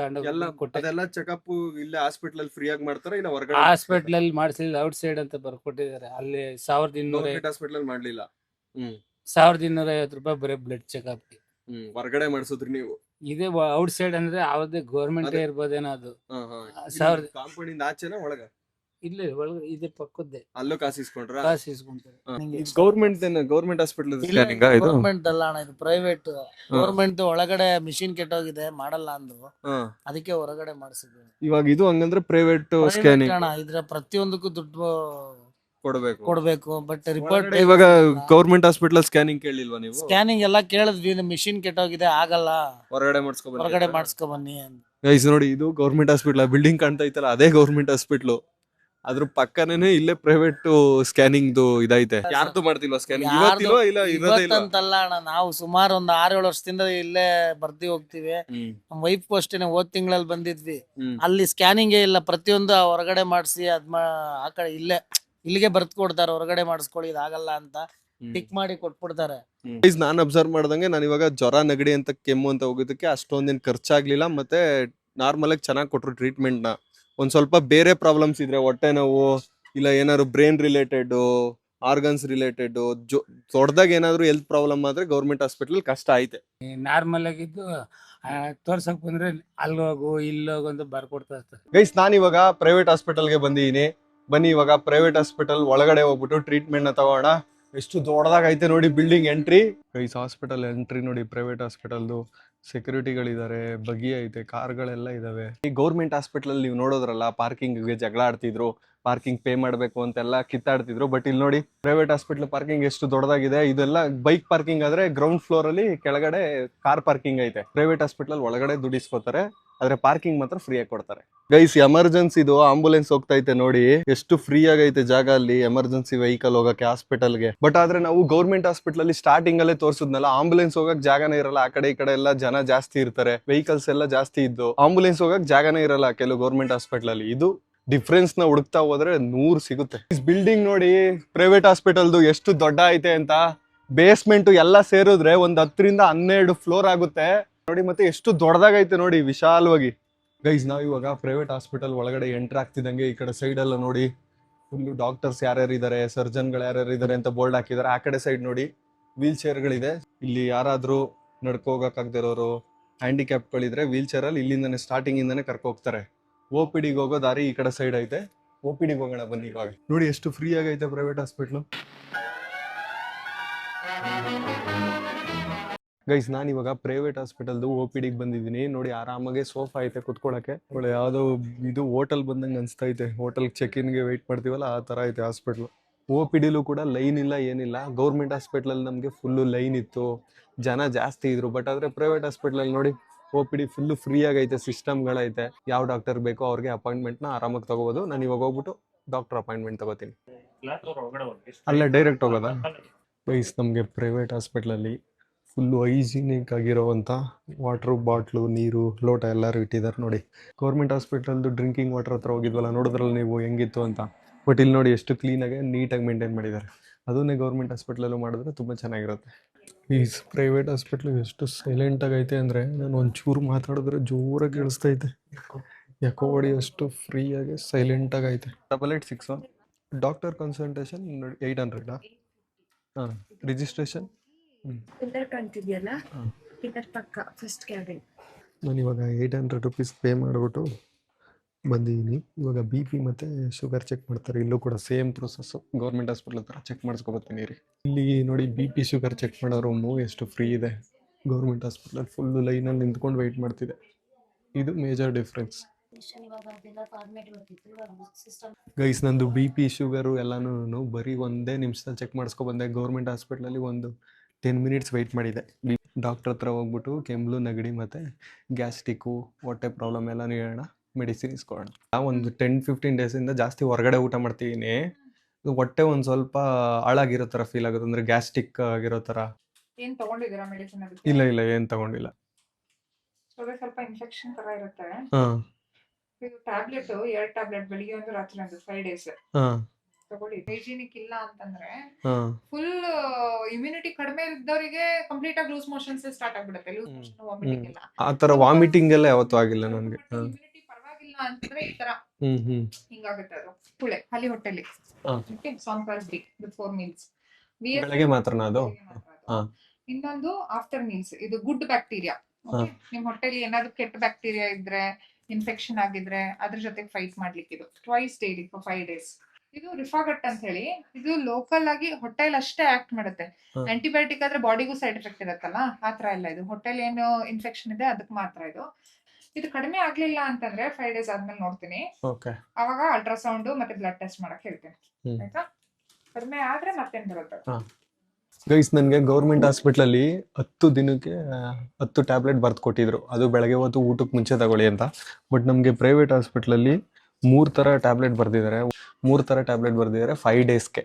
ಅದೆಲ್ಲ ಚೆಕಪ್ ಇಲ್ಲೇ ಹಾಸ್ಪಿಟಲ್ ಅಲ್ಲಿ ಫ್ರೀ ಆಗಿ ಮಾಡ್ತಾರ ಇಲ್ಲ ಹೊರಗಡೆ? ಹಾಸ್ಪಿಟಲ್ ಅಲ್ಲಿ ಮಾಡಿಸಿಲ್ಲ, ಔಟ್ ಸೈಡ್ ಅಂತ ಬರ್ಕೊಟ್ಟಿದ್ದಾರೆ. ಅಲ್ಲಿ 1250 ಹಾಸ್ಪಿಟಲ್ ಅಲ್ಲಿ ಮಾಡ್ಲಿಲ್ಲ. 1250 ರೂಪಾಯಿ ಬರೀ ಬ್ಲಡ್ ಚೆಕಪ್. ಹೊರಗಡೆ ಮಾಡಿಸಿದ್ರಿ ನೀವು? ಇದೇ ಔಟ್ ಸೈಡ್ ಅಂದ್ರೆ ಯಾವ್ದೇ ಗೌರ್ಮೆಂಟ್ ಇರ್ಬೋದೇನೋ ಅದು. ಕಾಂಪೌಂಡ್ ಇಂದ ಆಚೆನ ಒಳಗ? ಇಲ್ಲಿ ಒಳಗೆ ಇದೆ ಪಕ್ಕದ್ದೇ. ಅಲ್ಲೂ ಕಾಸು ಇಸ್ಕೊಂಡ್ರ? ಕಾಸು ಇಸ್ಕೊಂತಾರೆ. ಗೌರ್ಮೆಂಟ್ ಹಾಸ್ಪಿಟಲ್ ಗೌರ್ಮೆಂಟ್ ಅಲ್ಲ ಅಣ್ಣ, ಇದು ಪ್ರೈವೇಟ್. ಗೌರ್ಮೆಂಟ್ ಒಳಗಡೆ ಮಿಷಿನ್ ಕೆಟ್ಟೋಗಿದೆ, ಮಾಡಲ್ಲ ಅಂದ್ರು. ಅದಕ್ಕೆ ಹೊರಗಡೆ ಮಾಡಿಸಿದ್ವಿ. ಇವಾಗ ಇದು ಹಂಗಂದ್ರೆ ಪ್ರೈವೇಟ್ ಸ್ಕ್ಯಾನಿಂಗ್ ಇದ್ರ ಪ್ರತಿಯೊಂದಕ್ಕೂ ದುಡ್ಡು ಕೊಡ್ಬೇಕು. ಬಟ್ ರಿಪೋರ್ಟ್ ಇವಾಗ ಗೌರ್ಮೆಂಟ್ ಹಾಸ್ಪಿಟಲ್ ಸ್ಕ್ಯಾನಿಂಗ್ ಕೇಳಿಲ್ವಾ ನೀವು? ಸ್ಕ್ಯಾನಿಂಗ್ ಎಲ್ಲ ಕೇಳಿದ್ವಿ, ಮಿಷಿನ್ ಕೆಟ್ಟೋಗಿದೆ, ಆಗಲ್ಲ, ಹೊರಗಡೆ ಮಾಡಿಸ್ಕೊ ಬನ್ನಿ. ಗೈಸ್ ನೋಡಿ, ಇದು ಗೌರ್ಮೆಂಟ್ ಹಾಸ್ಪಿಟಲ್. ಬಿಲ್ಡಿಂಗ್ ಕಾಣ್ತಾ ಇತ್ತಲ್ಲ, ಅದೇ ಗೌರ್ಮೆಂಟ್ ಹಾಸ್ಪಿಟ್ಲ್. ಅದ್ರ ಪಕ್ಕನೇ ಇಲ್ಲೇ ಪ್ರೈವೇಟ್ ಸ್ಕ್ಯಾನಿಂಗ್ ಇದೈತೆ. ಯಾರ್ದು ಮಾಡ್ತಿಲ್ವಾ ಸ್ಕ್ಯಾನಿಂಗ್? ಅಂತಲ್ಲ ಅಣ್ಣ, ನಾವು ಸುಮಾರು ಒಂದು 6-7 ವರ್ಷದಿಂದ ಇಲ್ಲೇ ಬರ್ತಿ ಹೋಗ್ತಿವಿ. ನಮ್ ವೈಫ್ ಅಷ್ಟೇನೆ ಹೋದ್ ತಿಂಗಳಲ್ಲಿ ಬಂದಿದ್ವಿ. ಅಲ್ಲಿ ಸ್ಕ್ಯಾನಿಂಗ್ ಇಲ್ಲ, ಪ್ರತಿಯೊಂದು ಹೊರಗಡೆ ಮಾಡಿಸಿ ಆ ಕಡೆ ಇಲ್ಲಿಗೆ ಬರ್ತ್ ಕೊಡ್ತಾರೆ. ಹೊರಗಡೆ ಮಾಡಿಸ್ಕೊಳ್ಳಿ, ಇದಾಗಲ್ಲ ಅಂತ ಟಿಕ್ ಮಾಡಿ ಕೊಟ್ಬಿಡ್ತಾರೆ. ನಾನ್ ಅಬ್ಸರ್ವ್ ಮಾಡ್ದಂಗೆ, ನಾನು ಇವಾಗ ಜ್ವರ, ನೆಗಡಿ ಅಂತ, ಕೆಮ್ಮು ಅಂತ ಹೋಗೋದಕ್ಕೆ ಅಷ್ಟೊಂದೇನ್ ಖರ್ಚಾಗ್ಲಿಲ್ಲ. ಮತ್ತೆ ನಾರ್ಮಲ್ ಆಗಿ ಚೆನ್ನಾಗಿ ಕೊಟ್ರು ಟ್ರೀಟ್ಮೆಂಟ್ ನ. ಒಂದ್ ಸ್ವಲ್ಪ ಬೇರೆ ಪ್ರಾಬ್ಲಮ್ಸ್ ಇದ್ರೆ, ಹೊಟ್ಟೆ ನೋವು ಇಲ್ಲ ಏನಾದ್ರು ಬ್ರೈನ್ ರಿಲೇಟೆಡ್, ಆರ್ಗನ್ಸ್ ರಿಲೇಟೆಡ್, ದೊಡ್ಡದಾಗ ಏನಾದ್ರು ಹೆಲ್ತ್ ಪ್ರಾಬ್ಲಮ್ ಆದ್ರೆ ಗೌರ್ಮೆಂಟ್ ಹಾಸ್ಪಿಟಲ್ ಕಷ್ಟ ಐತೆ. ನಾರ್ಮಲ್ ಆಗಿದ್ದು ತೋರ್ಸಕ್ ಬಂದ್ರೆ ಅಲ್ಲೋಗು ಇಲ್ಲೋಗು ಅಂತ ಬರ್ಕೊಡ್ತಾ ಇರ್ತಾರೆ. ಗೈಸ್, ನಾನು ಇವಾಗ ಪ್ರೈವೇಟ್ ಹಾಸ್ಪಿಟಲ್ಗೆ ಬಂದಿದ್ದೀನಿ. ಬನ್ನಿ ಇವಾಗ ಪ್ರೈವೇಟ್ ಹಾಸ್ಪಿಟಲ್ ಒಳಗಡೆ ಹೋಗ್ಬಿಟ್ಟು ಟ್ರೀಟ್ಮೆಂಟ್ ನ ತಗೋಣ. ಎಷ್ಟು ದೊಡ್ಡದಾಗ ಐತೆ ನೋಡಿ building entry. Guys, hospital entry ನೋಡಿ, ಪ್ರೈವೇಟ್ ಹಾಸ್ಪಿಟಲ್ದು ಸೆಕ್ಯೂರಿಟಿಗಳಿದ್ದಾರೆ, ಬಗಿ ಐತೆ, ಕಾರ್ಗಳೆಲ್ಲ ಇದಾವೆ. ಈ ಗೌರ್ಮೆಂಟ್ ಹಾಸ್ಪಿಟಲ್ ನೀವು ನೋಡೋದ್ರಲ್ಲ, ಪಾರ್ಕಿಂಗ್ಗೆ ಜಗಳ ಆಡ್ತಿದ್ರು, ಪಾರ್ಕಿಂಗ್ ಪೇ ಮಾಡಬೇಕು ಅಂತೆಲ್ಲ ಕಿತ್ತಾಡ್ತಿದ್ರು. ಬಟ್ ಇಲ್ಲಿ ನೋಡಿ ಪ್ರೈವೇಟ್ ಹಾಸ್ಪಿಟಲ್ ಪಾರ್ಕಿಂಗ್ ಎಷ್ಟು ದೊಡ್ಡದಾಗಿದೆ. ಇದೆಲ್ಲ ಬೈಕ್ ಪಾರ್ಕಿಂಗ್ ಆದ್ರೆ ಗ್ರೌಂಡ್ ಫ್ಲೋರ್ ಅಲ್ಲಿ ಕೆಳಗಡೆ ಕಾರ್ ಪಾರ್ಕಿಂಗ್ ಐತೆ. ಪ್ರೈವೇಟ್ ಹಾಸ್ಪಿಟಲ್ ಒಳಗಡೆ ದುಡಿಸ್ಕೋತಾರೆ, ಆದ್ರೆ ಪಾರ್ಕಿಂಗ್ ಮಾತ್ರ ಫ್ರೀ ಆಗಿ ಕೊಡ್ತಾರೆ. ಗೈಸ್, ಎಮರ್ಜೆನ್ಸಿದು ಆಂಬುಲೆನ್ಸ್ ಹೋಗ್ತಾ ಐತೆ ನೋಡಿ, ಎಷ್ಟು ಫ್ರೀ ಆಗೈತೆ ಜಾಗ ಅಲ್ಲಿ ಎಮರ್ಜೆನ್ಸಿ ವೆಹಿಕಲ್ ಹೋಗಕ್ಕೆ ಹಾಸ್ಪಿಟಲ್ಗೆ. ಬಟ್ ಆದ್ರೆ ನಾವು ಗೌರ್ಮೆಂಟ್ ಹಾಸ್ಪಿಟಲ್ ಅಲ್ಲಿ ಸ್ಟಾರ್ಟಿಂಗ್ ಅಲ್ಲೇ ತೋರಿಸಿದ್ನಲ್ಲ, ಆಂಬುಲೆನ್ಸ್ ಹೋಗಕ್ ಜಾಗನೇ ಇರಲ್ಲ. ಆ ಕಡೆ ಈ ಕಡೆ ಎಲ್ಲ ಜನ ಜಾಸ್ತಿ ಇರ್ತಾರೆ, ವೆಹಿಕಲ್ಸ್ ಎಲ್ಲ ಜಾಸ್ತಿ ಇದ್ದು ಆಂಬುಲೆನ್ಸ್ ಹೋಗಕ್ ಜಾಗನೇ ಇರಲ್ಲ ಕೆಲವು ಗೌರ್ಮೆಂಟ್ ಹಾಸ್ಪಿಟಲ್ ಅಲ್ಲಿ. ಇದು ಡಿಫ್ರೆನ್ಸ್ ನ ಹುಡುಕ್ತಾ ಹೋದ್ರೆ 100 ಸಿಗುತ್ತೆ. ಬಿಲ್ಡಿಂಗ್ ನೋಡಿ ಪ್ರೈವೇಟ್ ಹಾಸ್ಪಿಟಲ್ದು ಎಷ್ಟು ದೊಡ್ಡ ಐತೆ ಅಂತ. ಬೇಸ್ಮೆಂಟ್ ಎಲ್ಲ ಸೇರಿದ್ರೆ ಒಂದ್ 10 ರಿಂದ 12 ಫ್ಲೋರ್ ಆಗುತ್ತೆ ನೋಡಿ. ಮತ್ತೆ ಎಷ್ಟು ದೊಡ್ಡದಾಗೈತೆ ನೋಡಿ, ವಿಶಾಲವಾಗಿ. ಗೈಸ್, ನಾವ್ ಇವಾಗ ಪ್ರೈವೇಟ್ ಹಾಸ್ಪಿಟಲ್ ಒಳಗಡೆ ಎಂಟರ್ ಆಗ್ತಿದಂಗೆ ಈ ಕಡೆ ಸೈಡ್ ಎಲ್ಲ ನೋಡಿ ಫುಲ್ ಡಾಕ್ಟರ್ಸ್ ಯಾರ್ಯಾರು ಇದಾರೆ, ಸರ್ಜನ್ಗಳು ಯಾರ್ಯಾರು ಇದಾರೆ ಅಂತ ಬೋರ್ಡ್ ಹಾಕಿದ್ದಾರೆ. ಆ ಕಡೆ ಸೈಡ್ ನೋಡಿ ವೀಲ್ ಚೇರ್ಗಳಿದೆ. ಇಲ್ಲಿ ಯಾರಾದ್ರೂ ನಡ್ಕೋಗಕ್ಕಾಗ್ದಿರೋರು, ಹ್ಯಾಂಡಿಕ್ಯಾಪ್ಗಳಿದ್ರೆ ವೀಲ್ ಚೇರ್ ಅಲ್ಲಿ ಇಲ್ಲಿಂದಾನೆ ಸ್ಟಾರ್ಟಿಂಗ್ ಇಂದಾನೆ ಕರ್ಕೊ ಹೋಗ್ತಾರೆ. OPD ಗೆ ಹೋಗೋ ದಾರಿ ಈ ಕಡೆ ಸೈಡ್ ಐತೆ. OPD ಗೆ ಹೋಗೋಣ ಬನ್ನಿ. ಇವಾಗ ನೋಡಿ ಎಷ್ಟು ಫ್ರೀ ಆಗೈತೆ ಪ್ರೈವೇಟ್ ಹಾಸ್ಪಿಟ್ಲು. ಗೈಸ್, ನಾನು ಇವಾಗ ಪ್ರೈವೇಟ್ ಹಾಸ್ಪಿಟಲ್ದು OPD ಗೆ ಬಂದಿದ್ದೀನಿ ನೋಡಿ. ಆರಾಮಾಗಿ ಸೋಫಾ ಐತೆ ಕುತ್ಕೊಳಕ್ಕೆ. ಒಳ್ಳೆ ಯಾವ್ದೋ ಇದು ಹೋಟೆಲ್ ಬಂದಂಗೆ ಅನ್ಸ್ತಾ ಐತೆ. ಹೋಟೆಲ್ ಚೆಕ್ ಇನ್ಗೆ ವೆಯ್ಟ್ ಮಾಡ್ತೀವಲ್ಲ, ಆ ತರ ಐತೆ ಹಾಸ್ಪಿಟ್ಲು. OPDಲೂ ಕೂಡ ಲೈನ್ ಇಲ್ಲ, ಏನಿಲ್ಲ. ಗೌರ್ಮೆಂಟ್ ಹಾಸ್ಪಿಟ್ಲಲ್ಲಿ ನಮಗೆ ಫುಲ್ಲು ಲೈನ್ ಇತ್ತು, ಜನ ಜಾಸ್ತಿ ಇದ್ರು. ಬಟ್ ಆದ್ರೆ ಪ್ರೈವೇಟ್ ಹಾಸ್ಪಿಟ್ಲಲ್ಲಿ ನೋಡಿ OPD ಫುಲ್ಲು ಫ್ರೀ ಆಗೈತೆ, ಸಿಸ್ಟಮ್ಗಳೈತೆ. ಯಾವ ಡಾಕ್ಟರ್ ಬೇಕೋ ಅವ್ರಿಗೆ ಅಪಾಯಿಂಟ್ಮೆಂಟ್ನ ಆರಾಮಾಗಿ ತಗೋಬೋದು. ನಾನು ಇವಾಗ ಹೋಗ್ಬಿಟ್ಟು ಡಾಕ್ಟರ್ ಅಪಾಯಿಂಟ್ಮೆಂಟ್ ತಗೋತೀನಿ. ಅಲ್ಲೇ ಡೈರೆಕ್ಟ್ ಹೋಗೋದಾ? ಗೈಸ್, ನಮಗೆ ಪ್ರೈವೇಟ್ ಹಾಸ್ಪಿಟ್ಲಲ್ಲಿ ಫುಲ್ಲು ಹೈಜಿನಿಕ್ ಆಗಿರೋವಂಥ ವಾಟ್ರು ಬಾಟ್ಲು, ನೀರು, ಲೋಟ ಎಲ್ಲರೂ ಇಟ್ಟಿದ್ದಾರೆ ನೋಡಿ. ಗೌರ್ಮೆಂಟ್ ಹಾಸ್ಪಿಟಲ್ದು ಡ್ರಿಂಕಿಂಗ್ ವಾಟರ್ ಹತ್ರ ಹೋಗಿದ್ವಲ್ಲ, ನೋಡಿದ್ರಲ್ಲ ನೀವು ಹೆಂಗಿತ್ತು ಅಂತ. ಬಟ್ ಇಲ್ಲಿ ನೋಡಿ ಎಷ್ಟು ಕ್ಲೀನಾಗಿ ನೀಟಾಗಿ ಮೇಂಟೈನ್ ಮಾಡಿದ್ದಾರೆ. ಅದನ್ನೇ ಗೌರ್ಮೆಂಟ್ ಹಾಸ್ಪಿಟ್ಲಲ್ಲೂ ಮಾಡಿದ್ರೆ ತುಂಬ ಚೆನ್ನಾಗಿರುತ್ತೆ. ಈ ಪ್ರೈವೇಟ್ ಹಾಸ್ಪಿಟ್ಲು ಎಷ್ಟು ಸೈಲೆಂಟಾಗಿ ಐತೆ ಅಂದರೆ, ನಾನು ಒಂಚೂರು ಮಾತಾಡಿದ್ರೆ ಜೋರಾಗಿ ಕೇಳಿಸ್ತೈತೆ. ಯಾಕೋ ಹೊಡಿ ಅಷ್ಟು ಫ್ರೀಯಾಗಿ ಸೈಲೆಂಟಾಗಿ ಐತೆ. 8861 ಡಾಕ್ಟರ್ ಕನ್ಸಲ್ಟೇಷನ್ 800. ಹಾಂ, ರಿಜಿಸ್ಟ್ರೇಷನ್ ಪಿಲ್ಲರ್ ಕಾಣ್ತಿದ್ಯಲ್ಲ, ಪಿಲ್ಲರ್ ಪಕ್ಕ ಫಸ್ಟ್ ಕ್ಯಾಬಿನ್. ನಾನು ಇವಾಗ 800 ರುಪೀಸ್ ಪೇ ಮಾಡಿಬಿಟ್ಟು ಬಂದಿದ್ದೀನಿ. ಇವಾಗ BP ಮತ್ತು ಶುಗರ್ ಚೆಕ್ ಮಾಡ್ತಾರೆ. ಇಲ್ಲೂ ಕೂಡ ಸೇಮ್ ಪ್ರೊಸೆಸ್ಸು, ಗೌರ್ಮೆಂಟ್ ಹಾಸ್ಪಿಟ್ಲ್ ಥರ ಚೆಕ್ ಮಾಡಿಸ್ಕೊಬರ್ತೀನಿ ರೀ. ಇಲ್ಲಿ ನೋಡಿ BP ಶುಗರ್ ಚೆಕ್ ಮಾಡೋ ರೂಮು ಎಷ್ಟು ಫ್ರೀ ಇದೆ. ಗೌರ್ಮೆಂಟ್ ಹಾಸ್ಪಿಟ್ಲಲ್ಲಿ ಫುಲ್ಲು ಲೈನಲ್ಲಿ ನಿಂತ್ಕೊಂಡು ವೆಯ್ಟ್ ಮಾಡ್ತಿದೆ. ಇದು ಮೇಜರ್ ಡಿಫ್ರೆನ್ಸ್. ಗೈಸ್, ನಂದು BP ಶುಗರು ಎಲ್ಲನೂ ಬರೀ 1 ನಿಮಿಷದಲ್ಲಿ ಚೆಕ್ ಮಾಡಿಸ್ಕೊಬಂದೆ. ಗೌರ್ಮೆಂಟ್ ಹಾಸ್ಪಿಟ್ಲಲ್ಲಿ ಒಂದು 10 ಮಿನಿಟ್ಸ್ ವೆಯ್ಟ್ ಮಾಡಿದೆ. ಡಾಕ್ಟರ್ ಹತ್ರ ಹೋಗ್ಬಿಟ್ಟು ಕೆಮ್ಮು, ನೆಗಡಿ ಮತ್ತು ಗ್ಯಾಸ್ಟಿಕ್ಕು, ಹೊಟ್ಟೆ ಪ್ರಾಬ್ಲಮ್ ಎಲ್ಲ ಹೇಳೋಣ, ಮೆಡಿಸಿನ್ ಇಸ್ಕೊಳ್ಳೋಣ. ಒಂದು 10-15 ಡೇಸಿಂದ ಜಾಸ್ತಿ ಹೊರಗಡೆ ಊಟ ಮಾಡ್ತಿದ್ದೀನಿ. ಹೊಟ್ಟೆ ಒಂದು ಸ್ವಲ್ಪ ಹಾಳಾಗಿರೋ ಥರ ಫೀಲ್ ಆಗುತ್ತೆ, ಅಂದರೆ ಗ್ಯಾಸ್ಟಿಕ್ ಆಗಿರೋ ಥರ. ಏನ್ ತಗೊಂಡಿದ್ದೀರಾ ಮೆಡಿಸಿನ್? ಇಲ್ಲ ಏನು ತಗೊಂಡಿಲ್ಲ. ಸ್ವಲ್ಪ ಇನ್ಫೆಕ್ಷನ್ ತರ ಇರುತ್ತೆ. ಹಾಂ, ಇದು ಟ್ಯಾಬ್ಲೆಟ್ 2 ಟ್ಯಾಬ್ಲೆಟ್ ಬೆಳಿಗ್ಗೆ ಒಂದು ರಾತ್ರಿ ಒಂದು 5 ಡೇಸ್ ಹಾಂ, ತಗೊಳ್ಳಿ. ಹೈಜಿನಿಕ್ ಇಲ್ಲ ಅಂತಂದ್ರೆ ಹಾಂ. ಫುಲ್ ಇಮ್ಯುನಿಟಿ ಕಡಿಮೆ ಇದ್ದವರಿಗೆ ಕಂಪ್ಲೀಟ್ ಆಗಿ ಲೂಸ್ ಮೋಷನ್ಸ್ ಸ್ಟಾರ್ಟ್ ಆಗ್ಬಿಡುತ್ತೆ. ಲೂಸ್ ಮೋಷನ್, ವಾಮಿಟಿಂಗ್ ಎಲ್ಲ. ಆ ಥರ ವಾಮಿಟಿಂಗ್ ಎಲ್ಲ ಯಾವತ್ತೂ ಆಗಿಲ್ಲ ನನಗೆ. ಇಮ್ಯುನಿಟಿ ಪರವಾಗಿಲ್ಲ ಅಂತಂದ್ರೆ ಈ ತರ ಹಿಂಗಾಗುತ್ತೆ. ಅದು ಕುಳೆ ಖಾಲಿ ಹೊಟ್ಟೆಲಿ. ಸಾಂಕಾಸ್ಡಿ ಬಿಫೋರ್ ಮೀಲ್ಸ್, ಬೆಳಗ್ಗೆ ಮಾತ್ರನಾ ಅದು? ಇನ್ನೊಂದು ಆಫ್ಟರ್ ಮೀಲ್ಸ್. ಇದು ಗುಡ್ ಬ್ಯಾಕ್ಟೀರಿಯಾ. ನಿಮ್ ಹೊಟ್ಟೆಲಿ ಏನಾದ್ರು ಕೆಟ್ಟ ಬ್ಯಾಕ್ಟೀರಿಯಾ ಇದ್ರೆ, ಇನ್ಫೆಕ್ಷನ್ ಆಗಿದ್ರೆ ಅದ್ರ ಜೊತೆ ಫೈಟ್ ಮಾಡ್ಲಿಕ್ಕೆ ಇದು ಟ್ವೈಸ್ ಡೈಲಿ ಫಾರ್ 5 ಡೇಸ್. ಇದು ರಿಫಾಗಟ್ ಅಂತ ಹೇಳಿ, ಇದು ಲೋಕಲ್ ಆಗಿ ಹೊಟ್ಟೆಲ್ ಅಷ್ಟೇ ಆಕ್ಟ್ ಮಾಡುತ್ತೆ. ಆಂಟಿಬಯೋಟಿಕ್ ಆದ್ರೆ ಬಾಡಿಗೂ ಸೈಡ್ ಎಫೆಕ್ಟ್ ಇರುತ್ತಲ್ಲ, ಆತರ ಇಲ್ಲ. ಇದು ಹೊಟ್ಟೆಲ್ ಏನು ಇನ್ಫೆಕ್ಷನ್ ಇದೆ ಅದಕ್ಕೆ ಮಾತ್ರ. ಇದು ಕಡಿಮೆ ಆಗ್ಲಿಲ್ಲ ಅಂತಂದ್ರೆ 5 ಡೇಸ್ ಆದ್ಮೇಲೆ ನೋಡ್ತೀನಿ. ಅವಾಗ ಅಲ್ಟ್ರಾಸೌಂಡ್ ಮತ್ತೆ ಬ್ಲಡ್ ಟೆಸ್ಟ್ ಮಾಡಕ್ ಹೇಳ್ತೀನಿ. ಆಯ್ತಾ? ಕಡಿಮೆ ಆದ್ರೆ ಮತ್ತೇನ್ ಬರುತ್ತೆ. ಗೈಸ್, ನನಗೆ ಗೌರ್ಮೆಂಟ್ ಹಾಸ್ಪಿಟ್ಲಲ್ಲಿ 10 ದಿನಕ್ಕೆ 10 ಟ್ಯಾಬ್ಲೆಟ್ ಬರ್ದು ಕೊಟ್ಟಿದ್ರು. ಅದು ಬೆಳಗ್ಗೆ ಹೊತ್ತು ಊಟಕ್ಕೆ ಮುಂಚೆ ತಗೊಳ್ಳಿ ಅಂತ. ಬಟ್ ನಮಗೆ ಪ್ರೈವೇಟ್ ಹಾಸ್ಪಿಟ್ಲಲ್ಲಿ 3 ಥರ ಟ್ಯಾಬ್ಲೆಟ್ ಬರ್ದಿದ್ದಾರೆ. 3 ಥರ ಟ್ಯಾಬ್ಲೆಟ್ ಬರ್ದಿದ್ದಾರೆ 5 ಡೇಸ್ಗೆ.